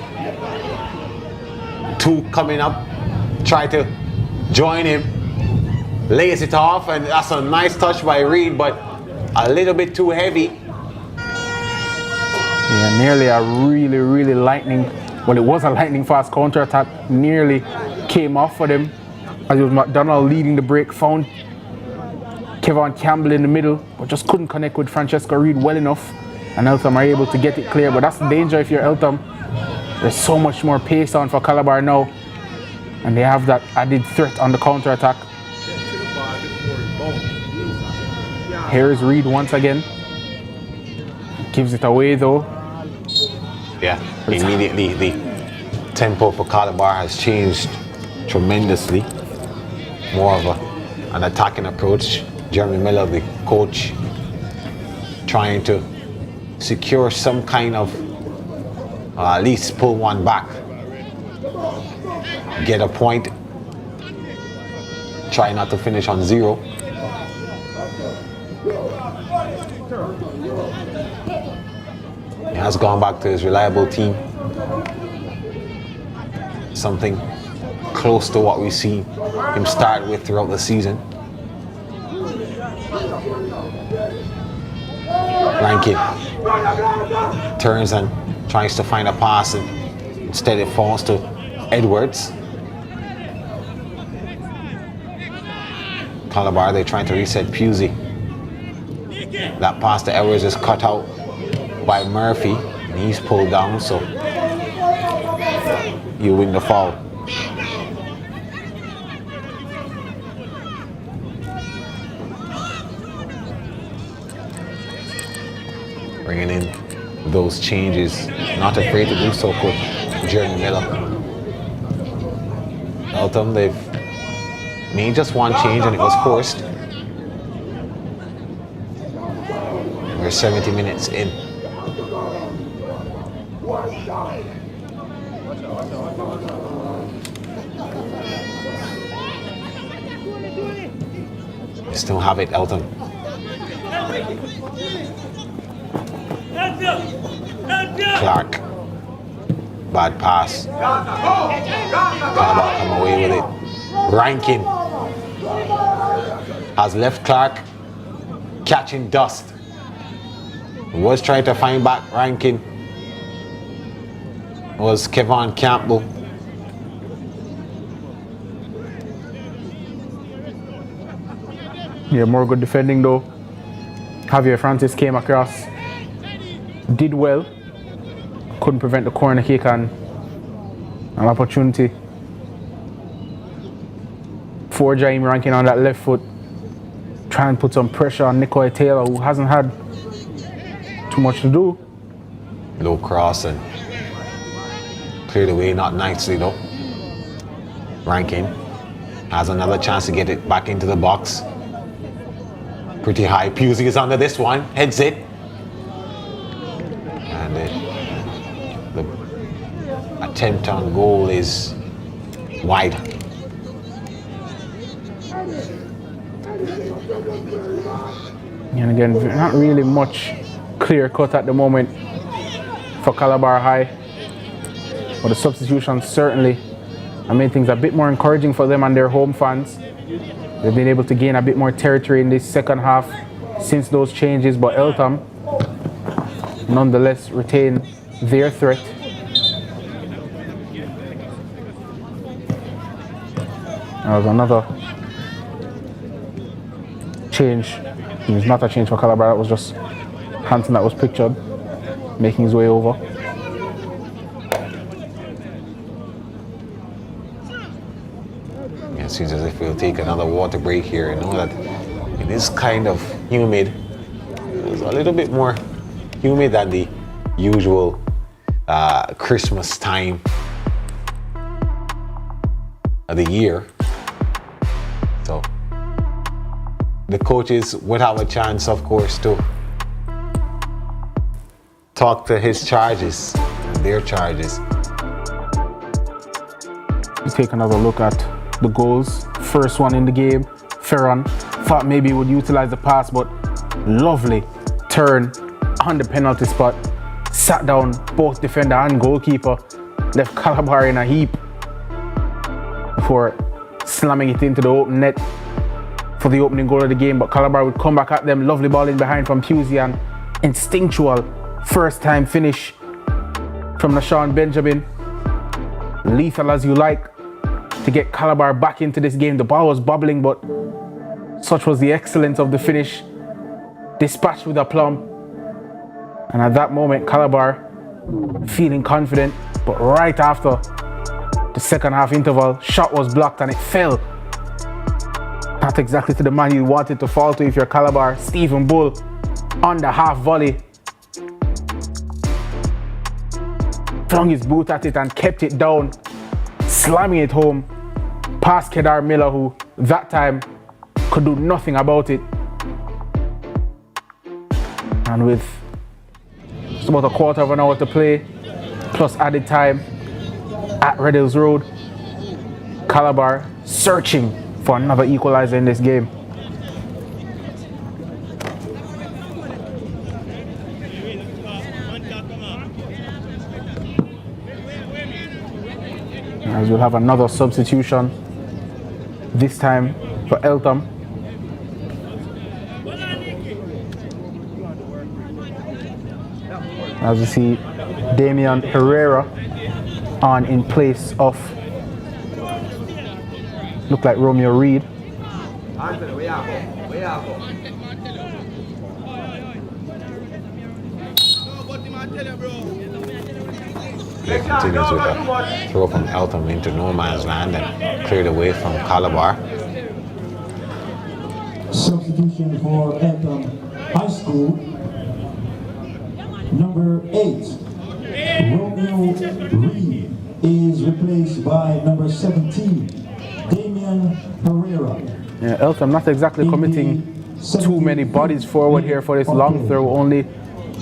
2 coming up, try to join him, lays it off, and that's a nice touch by Reed, but a little bit too heavy. Yeah, nearly a really lightning, well, it was a lightning fast counter attack, nearly came off for them. As it was McDonald leading the break, found Kevon Campbell in the middle, but just couldn't connect with Francesco Reed well enough, and Eltham are able to get it clear. But that's the danger if you're Eltham. There's so much more pace on for Calabar now, and they have that added threat on the counter attack. Here's Reed once again. Gives it away though. Yeah, immediately the tempo for Calabar has changed tremendously. More of an attacking approach. Jeremy Miller, the coach, trying to secure some kind of, at least pull one back. Get a point. Try not to finish on 0. He has gone back to his reliable team. Something close to what we see him start with throughout the season. Rankin turns and tries to find a pass, and instead it falls to Edwards. Calabar, they're trying to reset Pusey. That pass to Edwards is cut out by Murphy, and he's pulled down, so you win the foul. Bringing in those changes, not afraid to do so, Coach Jeremy Miller. Eltham, they've made just one change and it was forced. We're 70 minutes in. They still have it, Eltham. Clark. Bad pass. Calabar come away with it. Rankin has left Clark catching dust. Was trying to find back Rankin. Was Kevon Campbell. Yeah, more good defending though. Javier Francis came across, did well, couldn't prevent the corner kick and an opportunity for Jaime Rankin on that left foot. Try and put some pressure on Nicoy Taylor, who hasn't had too much to do. Low cross and cleared away, not nicely though. Rankin has another chance to get it back into the box. Pretty high. Pusey is under this one, heads it. And the attempt on goal is wide. And again, not really much clear cut at the moment for Calabar High. But the substitutions certainly have made things a bit more encouraging for them and their home fans. They've been able to gain a bit more territory in this second half since those changes, but Eltham nonetheless retain their threat. There was another change. It was not a change for Calabar, that was just Hansen that was pictured, making his way over. It seems as if we'll take another water break here. I know that it is kind of humid. It's a little bit more humid than the usual Christmas time of the year. So the coaches would have a chance, of course, to talk to his charges, their charges. We take another look at the goals. First one in the game, Ferron thought maybe he would utilize the pass, but lovely turn on the penalty spot. Sat down both defender and goalkeeper, left Calabar in a heap before slamming it into the open net for the opening goal of the game. But Calabar would come back at them. Lovely ball in behind from Pusey and instinctual first time finish from Nashawn Benjamin. Lethal as you like to get Calabar back into this game. The ball was bubbling, but such was the excellence of the finish. Dispatched with aplomb. And at that moment, Calabar feeling confident, but right after the second half interval, shot was blocked and it fell. Not exactly to the man you wanted to fall to if you're Calabar. Stephen Bull on the half volley. Flung his boot at it and kept it down, slamming it home past Kedar Miller, who that time could do nothing about it. And with just about a quarter of an hour to play, plus added time at Red Hills Road, Calabar searching for another equalizer in this game. As we'll have another substitution, this time for Eltham. As we see Damian Herrera on in place of, look like Romeo Reed. Play continues with a throw from Eltham into no man's land and cleared away from Calabar. Substitution for Eltham High School. Number 8, Romeo Reed is replaced by number 17, Damian Herrera. Yeah, Eltham not exactly committing too many bodies forward here for this long throw. Only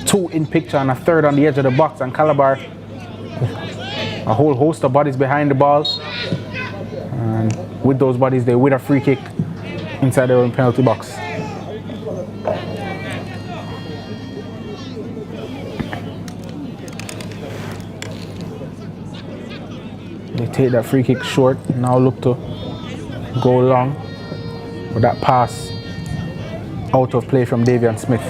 2 in picture and a third on the edge of the box. And Calabar, a whole host of bodies behind the ball. And with those bodies, they win a free kick inside their own penalty box. They take that free kick short, now look to go long with that pass out of play from Davian Smith.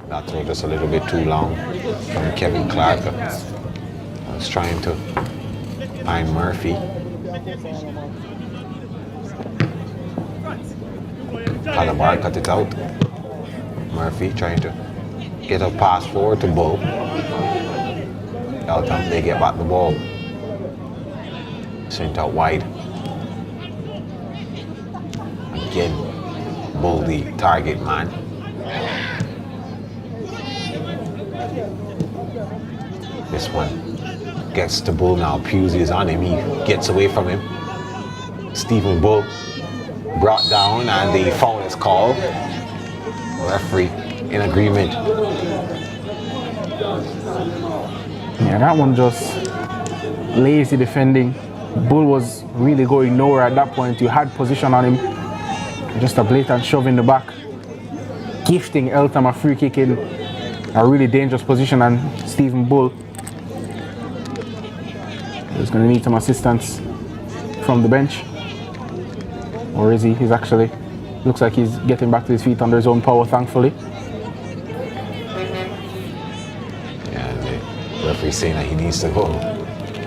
That throw just a little bit too long from Kevin Clark. I was trying to find Murphy. Calabar cut it out. Murphy trying to get a pass forward to Bull. Eltham, they get back the ball. Sent out wide. Again, Bull the target man. This one gets to Bull now. Pusey is on him. He gets away from him. Stephen Bull brought down and the foul is called. The referee in agreement. Yeah, that one just lazy defending. Bull was really going nowhere at that point. You had position on him. Just a blatant shove in the back. Gifting Eltham a free kick in a really dangerous position, and Stephen Bull is going to need some assistance from the bench. Or is he? He's actually, looks like he's getting back to his feet under his own power, thankfully. Yeah, the referee's saying that he needs to go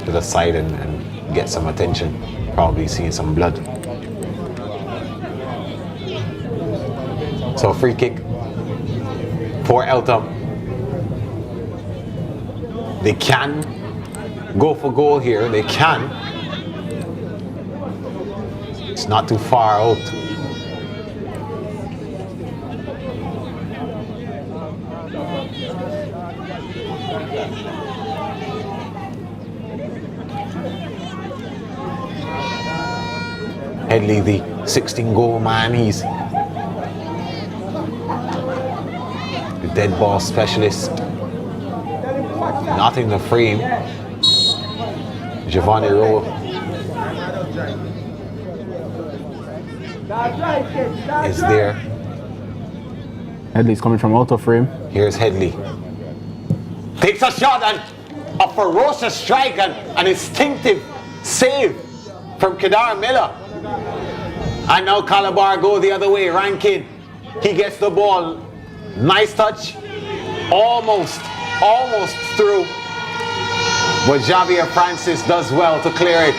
to the side and get some attention, probably seeing some blood. So free kick for Eltham. They can go for goal here, they can. It's not too far out. Headley, the 16-goal man, he's the dead ball specialist. Not in the frame. Giovanni Rowe is there. Headley's coming from out of frame. Here's Headley. Takes a shot and a ferocious strike and an instinctive save from Kedar Miller. And now Calabar go the other way. Rankin, he gets the ball. Nice touch. Almost through. But Javier Francis does well to clear it.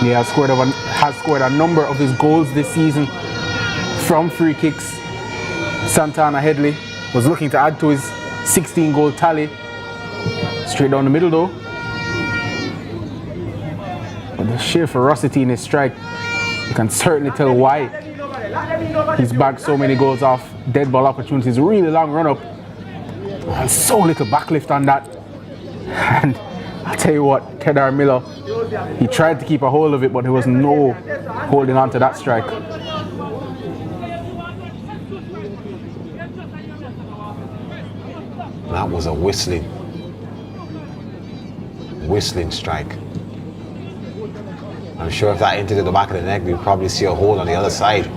He has scored a number of his goals this season from free kicks. Santana Headley was looking to add to his 16-goal tally. Straight down the middle though. But the sheer ferocity in his strike, you can certainly tell why he's bagged so many goals off dead ball opportunities. Really long run up and so little backlift on that. And I'll tell you what, Kedar Miller, he tried to keep a hold of it, but there was no holding on to that strike. That was a whistling strike. I'm sure if that entered the back of the neck, we'd probably see a hole on the other side.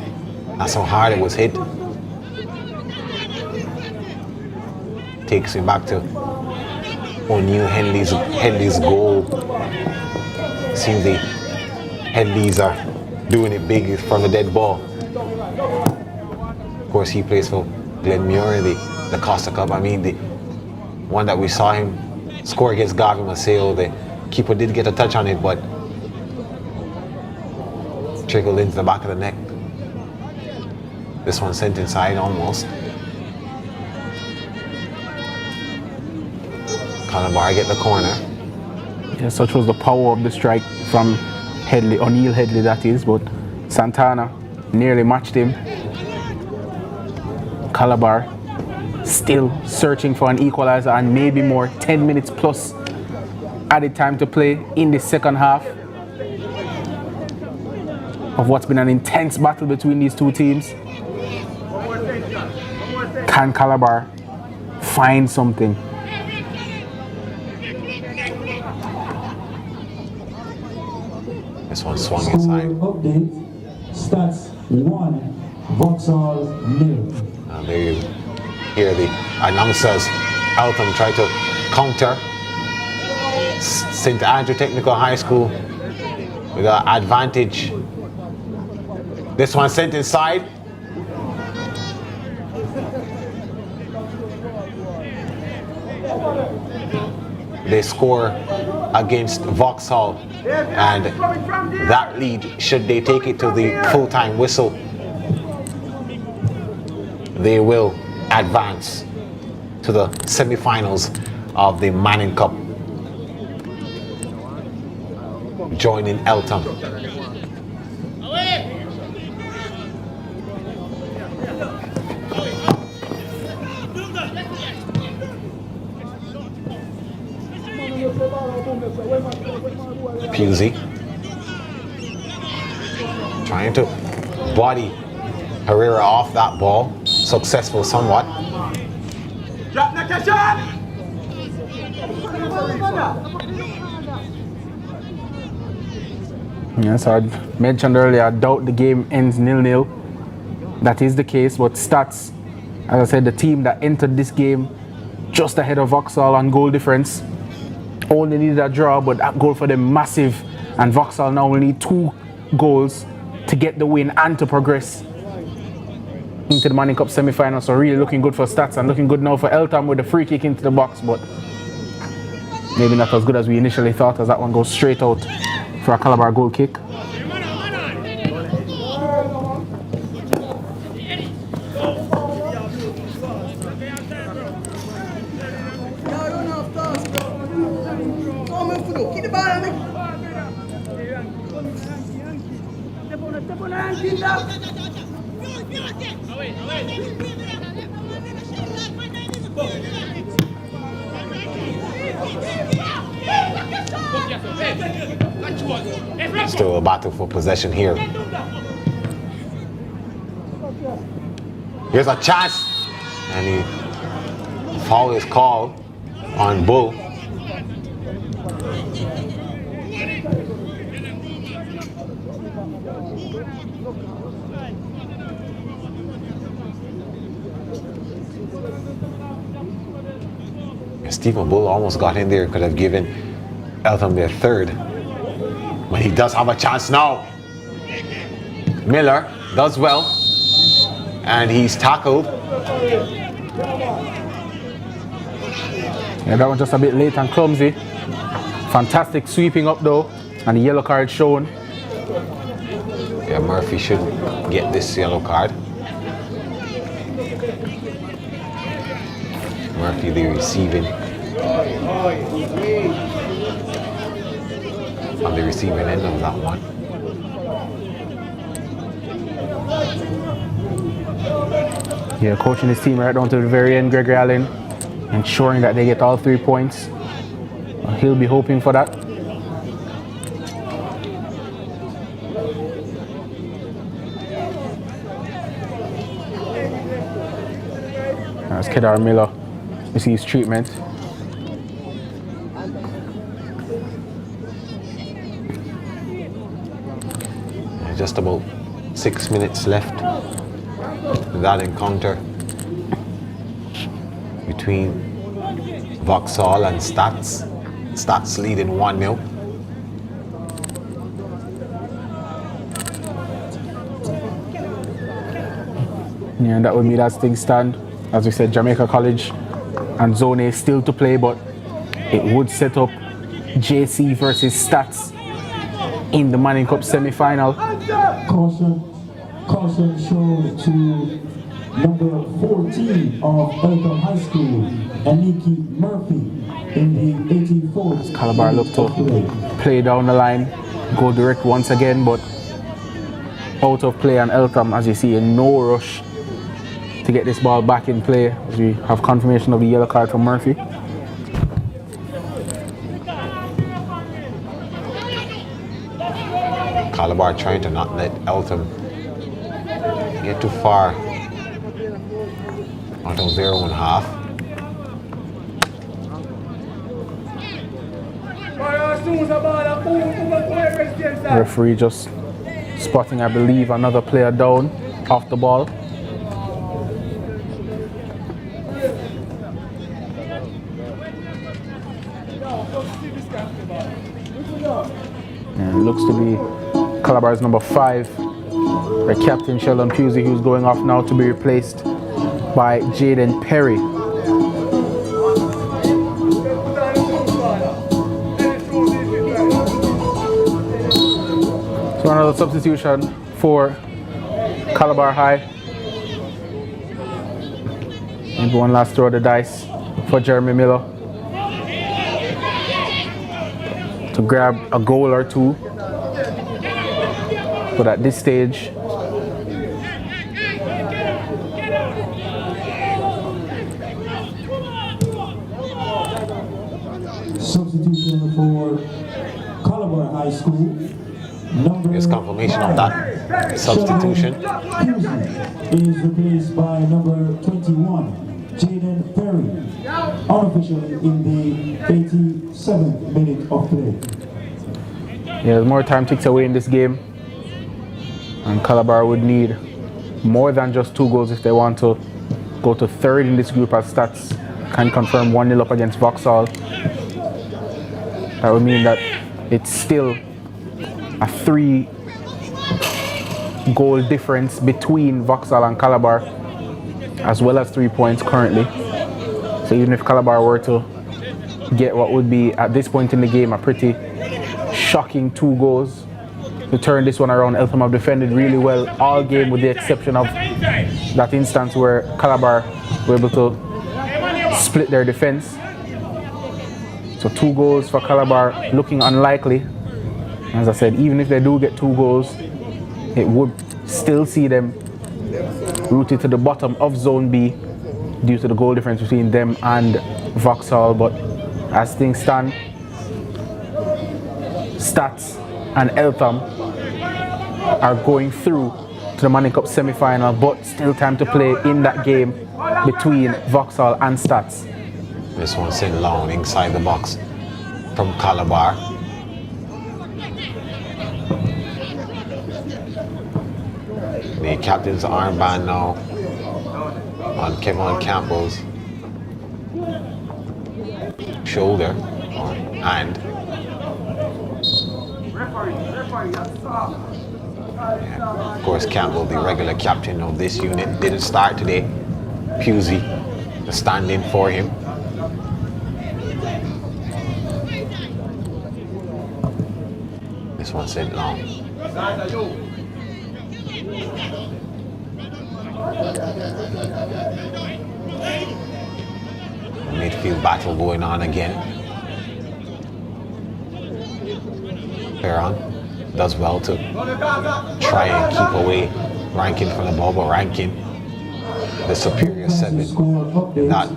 That's how hard it was hit. Takes me back to O'Neill Headley's goal. Seems the Headleys are doing it big from the dead ball. Of course, he plays for Glenmuir, the Costa Cup. I mean, the one that we saw him score against Garvey Maceo, the keeper did get a touch on it, but trickled into the back of the neck. This one sent inside almost. Calabar get the corner. Yeah, such was the power of the strike from Headley, O'Neill Headley that is, but Santana nearly matched him. Calabar still searching for an equalizer and maybe more. 10 minutes plus added time to play in the second half of what's been an intense battle between these two teams. Can Calabar find something? This one swung inside. Update, stats 1, Vauxhall 0. And there you hear the announcers. Eltham try to counter. St. Andrew Technical High School with an advantage. This one sent inside. They score against Vauxhall, and that lead, should they take it to the full-time whistle, they will advance to the semi-finals of the Manning Cup, joining Eltham. Pusey trying to body Herrera off that ball. Successful somewhat. Yes, I mentioned earlier, I doubt the game ends 0-0. That is the case, but Stats, as I said, the team that entered this game just ahead of Vauxhall on goal difference, only needed a draw, but that goal for them massive, and Vauxhall now will need 2 goals to get the win and to progress into the Manning Cup semi-final. So really looking good for Stats and looking good now for Eltham with the free kick into the box, but maybe not as good as we initially thought, as that one goes straight out for a Calabar goal kick. Still a battle for possession here. Here's a chance, and the foul is called on Bull. Stephen Bull almost got in there, could have given Eltham their third. But he does have a chance now. Miller does well, and he's tackled. Yeah, that one just a bit late and clumsy. Fantastic sweeping up though, and the yellow card shown. Yeah, Murphy should get this yellow card. Murphy, the receiving. On the receiving end of that one. Yeah, coaching his team right down to the very end, Gregory Allen, ensuring that they get all 3 points. He'll be hoping for that. That's Kedar Miller. You see his treatment. Just about 6 minutes left. That encounter between Vauxhall and Stats. Stats leading 1-0. Yeah, and that would mean as things stand. As we said, Jamaica College and Zone A still to play, but it would set up JC versus Stats in the Manning Cup semi-final. Caution shown to number 14 of Eltham High School, Aniki Murphy, in the 84th. Calabar look to play down the line, go direct once again, but out of play, and Eltham, as you see, in no rush to get this ball back in play, as we have confirmation of the yellow card from Murphy. Calabar trying to not let Eltham get too far out of their own half. Referee just spotting, I believe, another player down off the ball. And it looks to be Calabar's number 5, the captain Sheldon Pusey, who's going off now to be replaced by Jaden Perry. So another substitution for Calabar High. Maybe one last throw of the dice for Jeremy Miller to grab a goal or two. But at this stage, substitution for Calabar High School. Here's confirmation of that substitution. Is replaced by number 21, Jaden Perry. unofficially in the 87th minute of play. Yeah, there's more time ticks away in this game, and Calabar would need more than just 2 goals if they want to go to third in this group, as stats can confirm 1-0 up against Vauxhall. That would mean that it's still a 3-goal difference between Vauxhall and Calabar, as well as 3 points currently. So even if Calabar were to get what would be at this point in the game a pretty shocking 2 goals to turn this one around, Eltham have defended really well all game, with the exception of that instance where Calabar were able to split their defense. So 2 goals for Calabar looking unlikely. As I said, even if they do get 2 goals, it would still see them rooted to the bottom of Zone B due to the goal difference between them and Vauxhall. But as things stand, Stats and Eltham are going through to the Manning Cup semi-final, but still time to play in that game between Vauxhall and Stats. This one sent long inside the box from Calabar. The captain's armband now on Kevin Campbell's shoulder or hand. Yeah. Of course, Campbell, the regular captain of this unit, didn't start today. Pusey, the stand-in for him. This one sent long. Midfield battle going on again. Perron does well to try and keep away Rankin from the ball, but Rankin, the superior 7 in that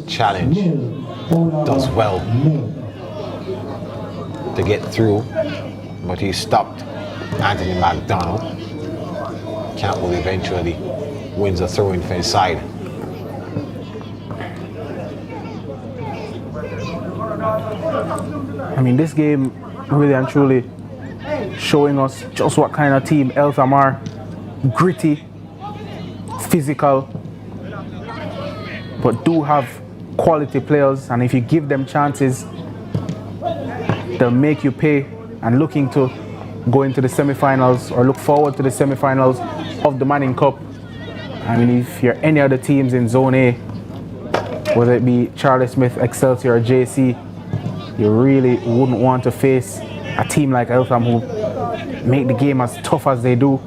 challenge, does well to get through, but he stopped Anthony McDonald. Campbell eventually wins a throw-in for his side. I mean, this game really and truly showing us just what kind of team Eltham are. Gritty, physical, but do have quality players, and if you give them chances, they'll make you pay. And looking to go into the semi-finals, or look forward to the semi-finals of the Manning Cup. I mean, if you're any other teams in Zone A, whether it be Charlie Smith, Excelsior, or JC, you really wouldn't want to face a team like Eltham who make the game as tough as they do.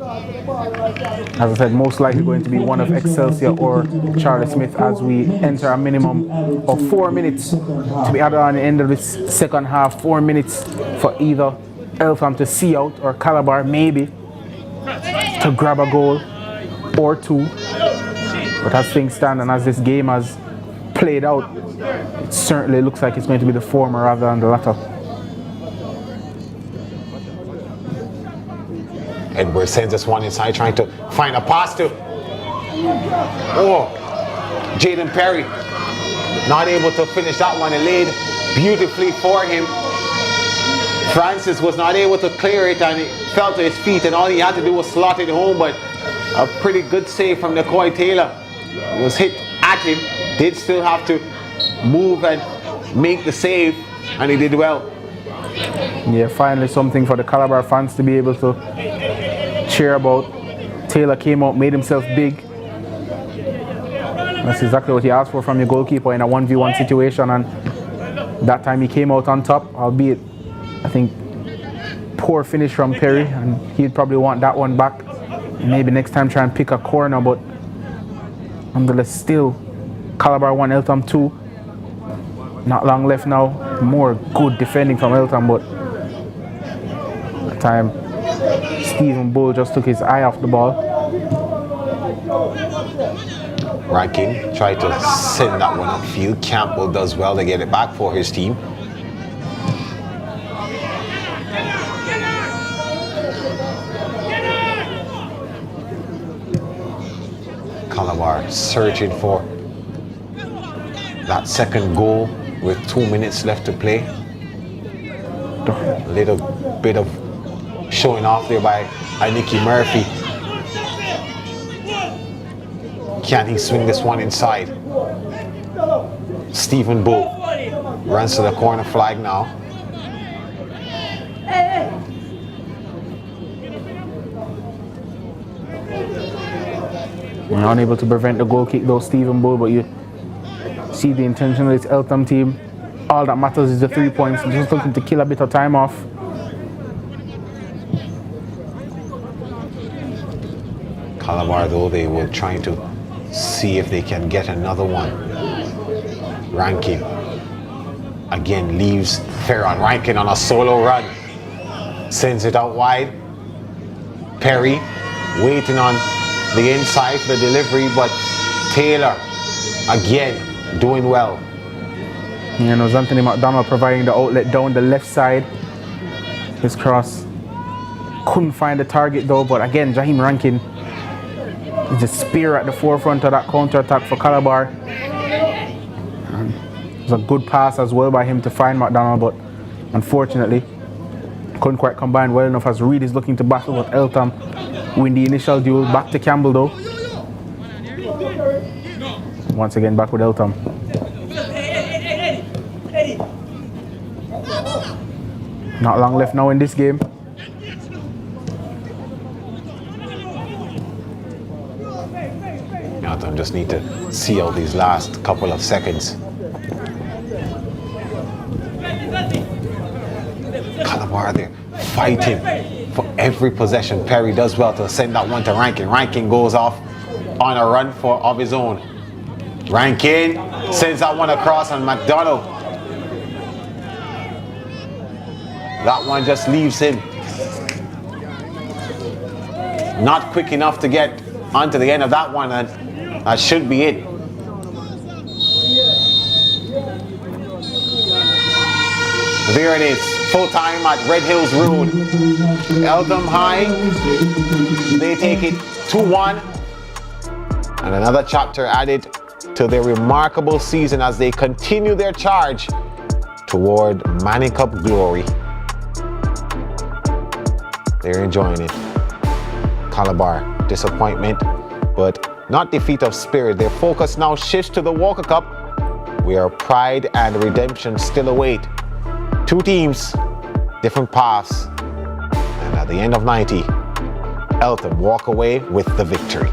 As I said, most likely going to be one of Excelsior or Charlie Smith as we enter a minimum of 4 minutes to be added on the end of this second half. 4 minutes for either Eltham to see out or Calabar maybe to grab a goal or 2. But as things stand and as this game has played out, it certainly looks like it's going to be the former rather than the latter. Edwards sends us one inside, trying to find a pass to. Oh, Jaden Perry, not able to finish that one. It laid beautifully for him. Francis was not able to clear it, and it fell to his feet, and all he had to do was slot it home. But a pretty good save from Nicoy Taylor. It was hit at him, did still have to move and make the save, and he did well. Yeah, finally something for the Calabar fans to be able to cheer about. Taylor came out, made himself big. That's exactly what he asked for from your goalkeeper in a 1v1 situation, and that time he came out on top, albeit I think poor finish from Perry, and he'd probably want that one back. And maybe next time try and pick a corner, but nonetheless still Calabar 1, Eltham 2. Not long left now. More good defending from Eltham, but that time Stephen Bull just took his eye off the ball. Rankin tried to send that one upfield. Campbell does well to get it back for his team. Calabar searching for that second goal with 2 minutes left to play. A little bit of showing off there by Nicky Murphy. Can he swing this one inside? Stephen Bull runs to the corner flag now. We're unable to prevent the goal kick though, Stephen Bull, but you see the intention of this Eltham team. All that matters is the 3 points. They're just looking to kill a bit of time off. Calabar though, they were trying to see if they can get another one. Rankin again leaves Ferron. Rankin on a solo run. Sends it out wide. Perry waiting on the inside for the delivery, but Taylor again doing well. You know, Anthony McDonald providing the outlet down the left side. His cross couldn't find the target though, but again, Jaheim Rankin is a spear at the forefront of that counter-attack for Calabar. And it was a good pass as well by him to find McDonald, but unfortunately couldn't quite combine well enough as Reed is looking to battle with Eltham. Win the initial duel. Back to Campbell though. Once again back with Eltham. Not long left now in this game. Eltham just need to see out these last couple of seconds. Calabar there fighting for every possession. Perry does well to send that one to Rankin. Rankin goes off on a run of his own. Rankin sends that one across on McDonald. That one just leaves him. Not quick enough to get onto the end of that one, and that should be it. There it is, full time at Red Hills Road. Eltham High, they take it 2-1. And another chapter added to their remarkable season as they continue their charge toward Manning Cup glory. They're enjoying it. Calabar, disappointment, but not defeat of spirit. Their focus now shifts to the Walker Cup, where pride and redemption still await. Two teams, different paths, and at the end of 90, Eltham walk away with the victory.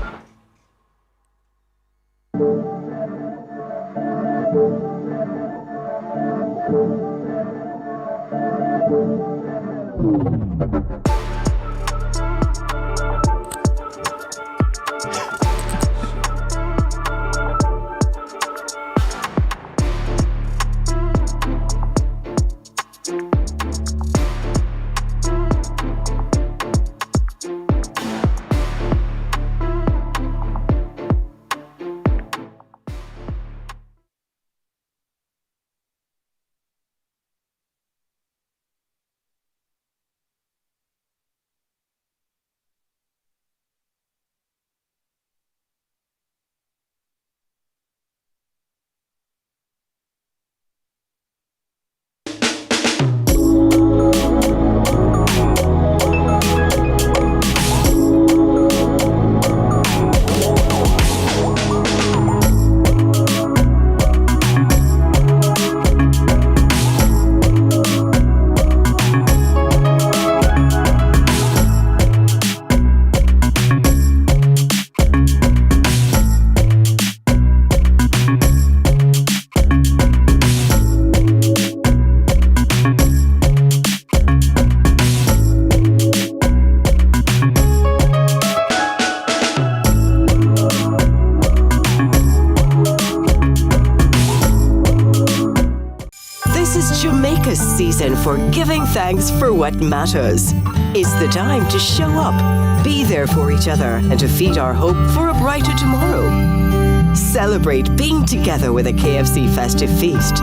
Jamaica's season for giving thanks for what matters. It's the time to show up, be there for each other, and to feed our hope for a brighter tomorrow. Celebrate being together with a KFC festive feast.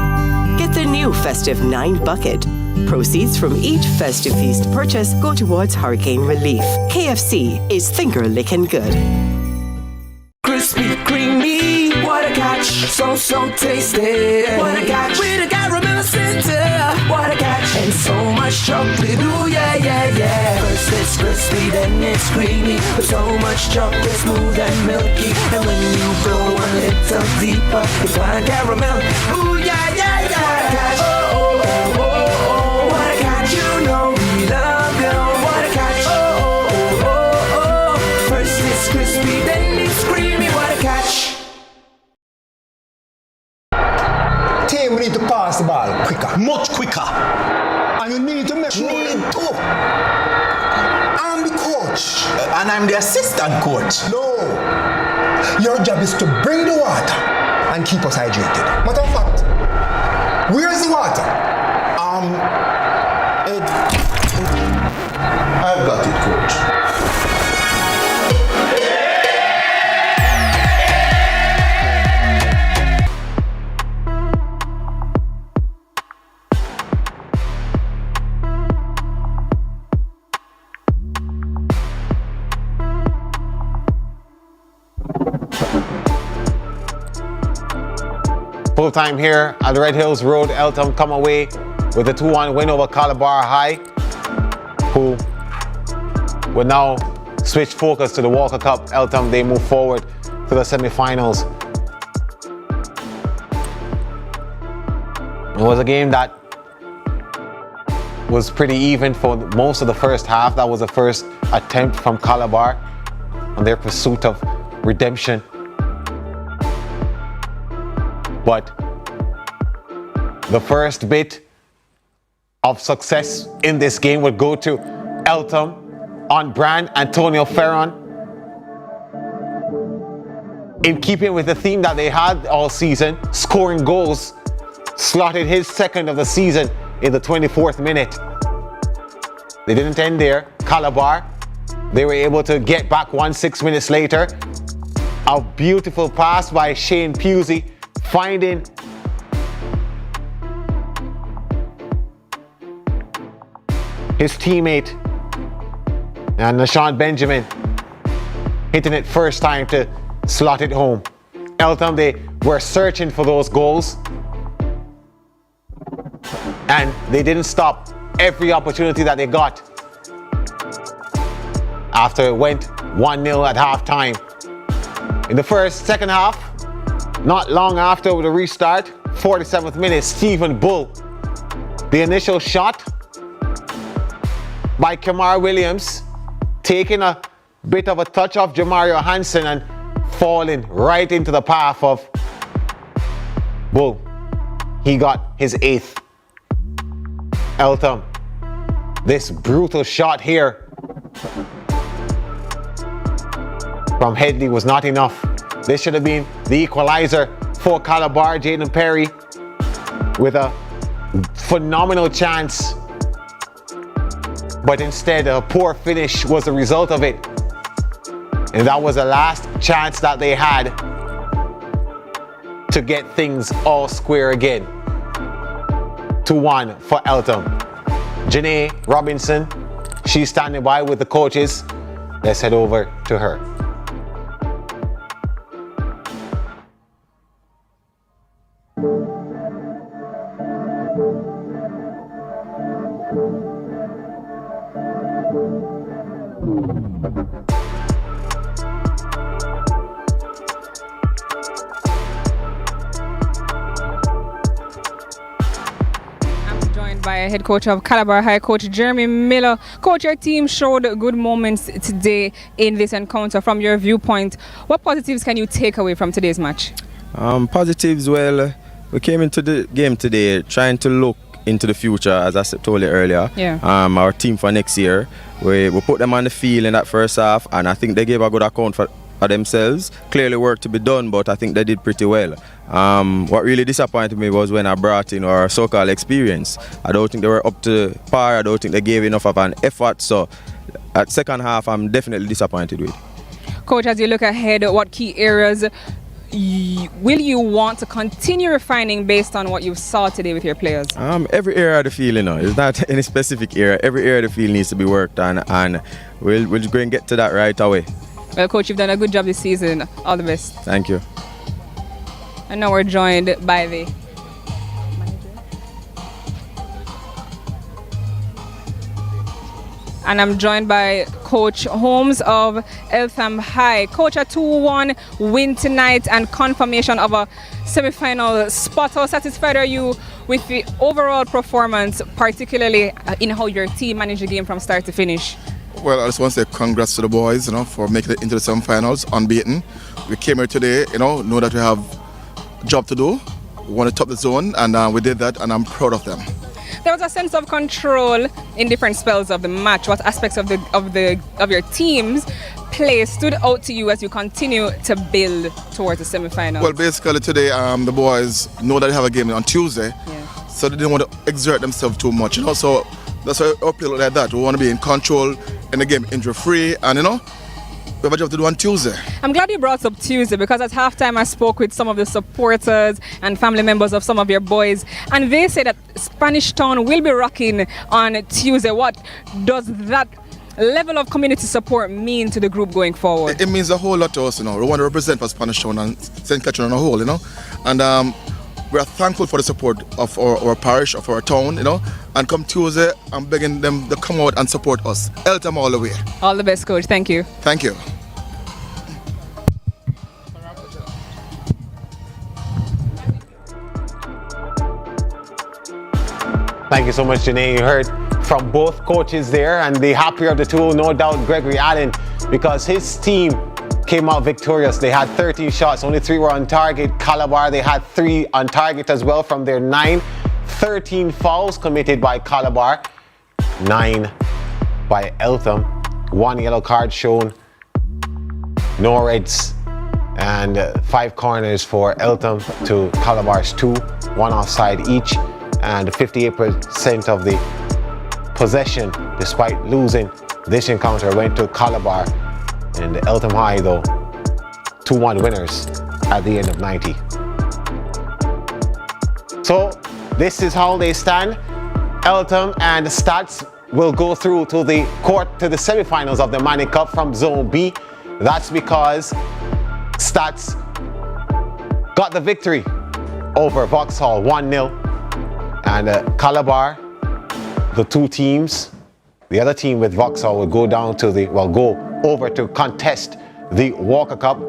Get the new festive 9 bucket. Proceeds from each festive feast purchase go towards hurricane relief. KFC is finger licking good. Crispy, creamy, what a catch. so tasty. What a catch, with a caramel center. What a catch, and so much chocolate. Ooh yeah, yeah, yeah. First it's crispy, then it's creamy, with so much chocolate, smooth and milky. And when you go a little deeper, it's like caramel. Ooh yeah, yeah, yeah. What a catch, oh, oh, oh, oh, oh. What a catch, you know we love you. What a catch, oh, oh, oh, oh. First it's crispy, then it's creamy. What a catch. Team, we need to pass the ball quicker, much quicker. And you need to make sure. I'm the coach. And I'm the assistant coach. No. Your job is to bring the water and keep us hydrated. Matter of fact, where's the water? I've got it, coach. Full time here at the Red Hills Road. Eltham come away with a 2-1 win over Calabar High, who will now switch focus to the Walker Cup. Eltham, they move forward to the semi-finals. It was a game that was pretty even for most of the first half. That was the first attempt from Calabar on their pursuit of redemption. But the first bit of success in this game would go to Eltham on brand, Antonio Ferron. In keeping with the theme that they had all season, scoring goals, slotted his second of the season in the 24th minute. They didn't end there. Calabar, they were able to get back 6 minutes later. A beautiful pass by Shane Pusey, finding his teammate and Nashawn Benjamin, hitting it first time to slot it home. Eltham, they were searching for those goals and they didn't stop every opportunity that they got after it went 1-0 at halftime. In the second half, not long after the restart, 47th minute, Stephen Bull. The initial shot by Kamar Williams, taking a bit of a touch off Jamario Hansen and falling right into the path of Bull. He got his 8th. Eltham, this brutal shot here from Headley was not enough. This should have been the equalizer for Calabar. Jaden Perry with a phenomenal chance, but instead a poor finish was the result of it. And that was the last chance that they had to get things all square again. 2-1 for Eltham. Janae Robinson, she's standing by with the coaches. Let's head over to her. By head coach of Calabar High, Coach Jeremy Miller. Coach, your team showed good moments today in this encounter. From your viewpoint, what positives can you take away from today's match? Positives, well, we came into the game today trying to look into the future, as I told you earlier. Yeah. Our team for next year, we put them on the field in that first half, and I think they gave a good account for themselves. Clearly work to be done, but I think they did pretty well. What really disappointed me was when I brought in our so-called experience. I don't think they were up to par. I don't think they gave enough of an effort. So at second half, I'm definitely disappointed with. Coach, as you look ahead, what key areas will you want to continue refining based on what you saw today with your players? Every area of the field, it's not any specific area. Every area of the field needs to be worked on, and we'll go and get to that right away. Well, Coach, you've done a good job this season. All the best. Thank you. And now we're joined by the and I'm joined by Coach Holmes of Eltham High. Coach, a 2-1 win tonight and confirmation of a semi-final spot. How satisfied are you with the overall performance, particularly in how your team managed the game from start to finish? Well, I just want to say congrats to the boys, for making it into the semi-finals unbeaten. We came here today, know that we have a job to do. We want to top the zone, and we did that, and I'm proud of them. There was a sense of control in different spells of the match. What aspects of your team's play stood out to you as you continue to build towards the semi-final? Well, basically today, the boys know that they have a game on Tuesday, so they didn't want to exert themselves too much, So that's why we play like that. We want to be in control in the game, injury-free, and we have a job to do on Tuesday. I'm glad you brought up Tuesday because at halftime I spoke with some of the supporters and family members of some of your boys, and they say that Spanish Town will be rocking on Tuesday. What does that level of community support mean to the group going forward? It means a whole lot to us, We want to represent for Spanish Town and St. Catherine on a whole, And we are thankful for the support of our parish, of our town, And come Tuesday, I'm begging them to come out and support us. Eltham all the way. All the best, Coach. Thank you. Thank you. Thank you so much, Janae. You heard from both coaches there, and the happier of the two, no doubt, Gregory Allen, because his team came out victorious. They had 13 shots, only 3 were on target. Calabar, they had 3 on target as well from their 9. 13 fouls committed by Calabar, 9 by Eltham. 1 yellow card shown, no reds, and 5 corners for Eltham to Calabar's 2, 1 offside each, and 58% of the possession, despite losing this encounter, went to Calabar. And Eltham High, though, 2-1 winners at the end of 90. So this is how they stand. Eltham and Stats will go through to the semi-finals of the Manning Cup from Zone B. That's because Stats got the victory over Vauxhall 1-0. And Calabar, the two teams, the other team with Vauxhall will go over to contest the Walker Cup.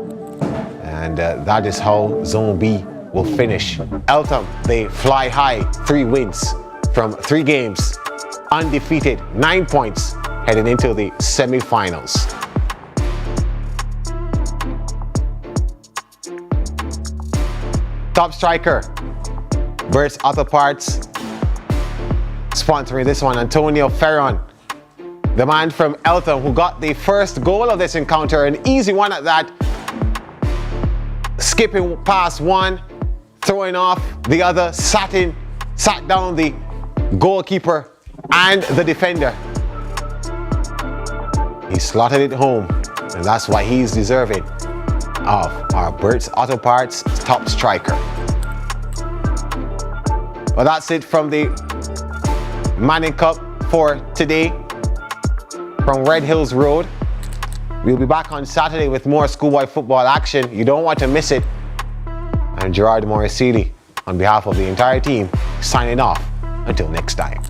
And that is how Zone B will finish. Eltham, they fly high, 3 wins from 3 games, undefeated, 9 points heading into the semi-finals. Top striker, Bert's Auto Parts, sponsoring this one, Antonio Ferron, the man from Eltham who got the first goal of this encounter, an easy one at that, skipping past one, throwing off the other, sat down the goalkeeper and the defender. He slotted it home, and that's why he's deserving of our Bert's Auto Parts top striker. Well, that's it from the Manning Cup for today from Red Hills Road. We'll be back on Saturday with more schoolboy football action. You don't want to miss it. I'm Gerard Morrisili, on behalf of the entire team, signing off until next time.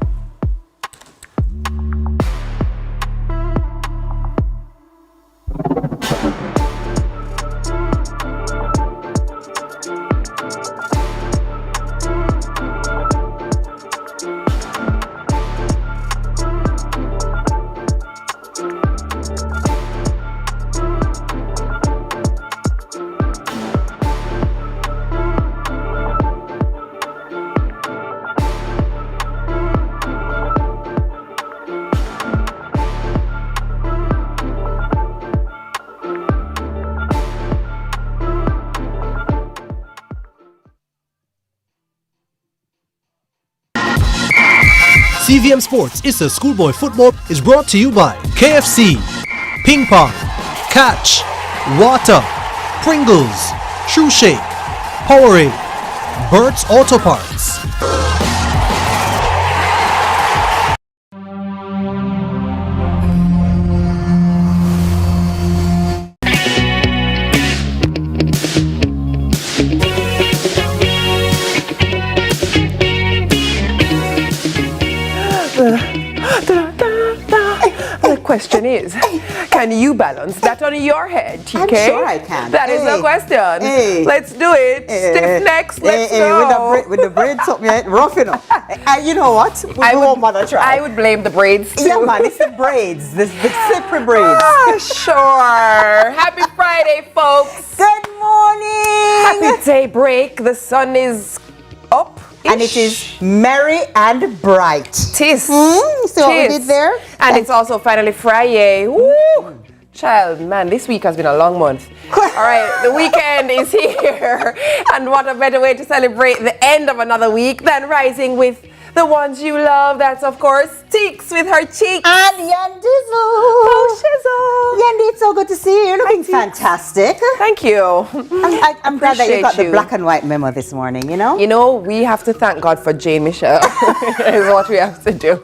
CVM Sports ISSA Schoolboy Football is brought to you by KFC, Ping Pong, Catch, Water, Pringles, True Shake, Powerade, Bert's Auto Parts. The question is, can you balance that on your head, TK? I'm sure I can. That is the question. Let's do it. Stiff necks, let's go. With the braids up, yeah, rough enough. You know what? I would blame the braids too. Yeah, man, it's the braids. The slippery braids. Ah, sure. Happy Friday, folks. Good morning. Happy daybreak. The sun is up. And it is merry and bright. Tis. So what we did there? And it's also finally Friday. Woo! Child, man, this week has been a long month. All right, the weekend is here. And what a better way to celebrate the end of another week than rising with the ones you love. That's, of course, Teeks with her cheeks. And Yandizzle. Oh, Shizzle. Yandy, it's so good to see you. You're looking fantastic. Thank you. I'm glad that you got the black and white memo this morning, you know? You know, we have to thank God for Jane Michelle. Is what we have to do.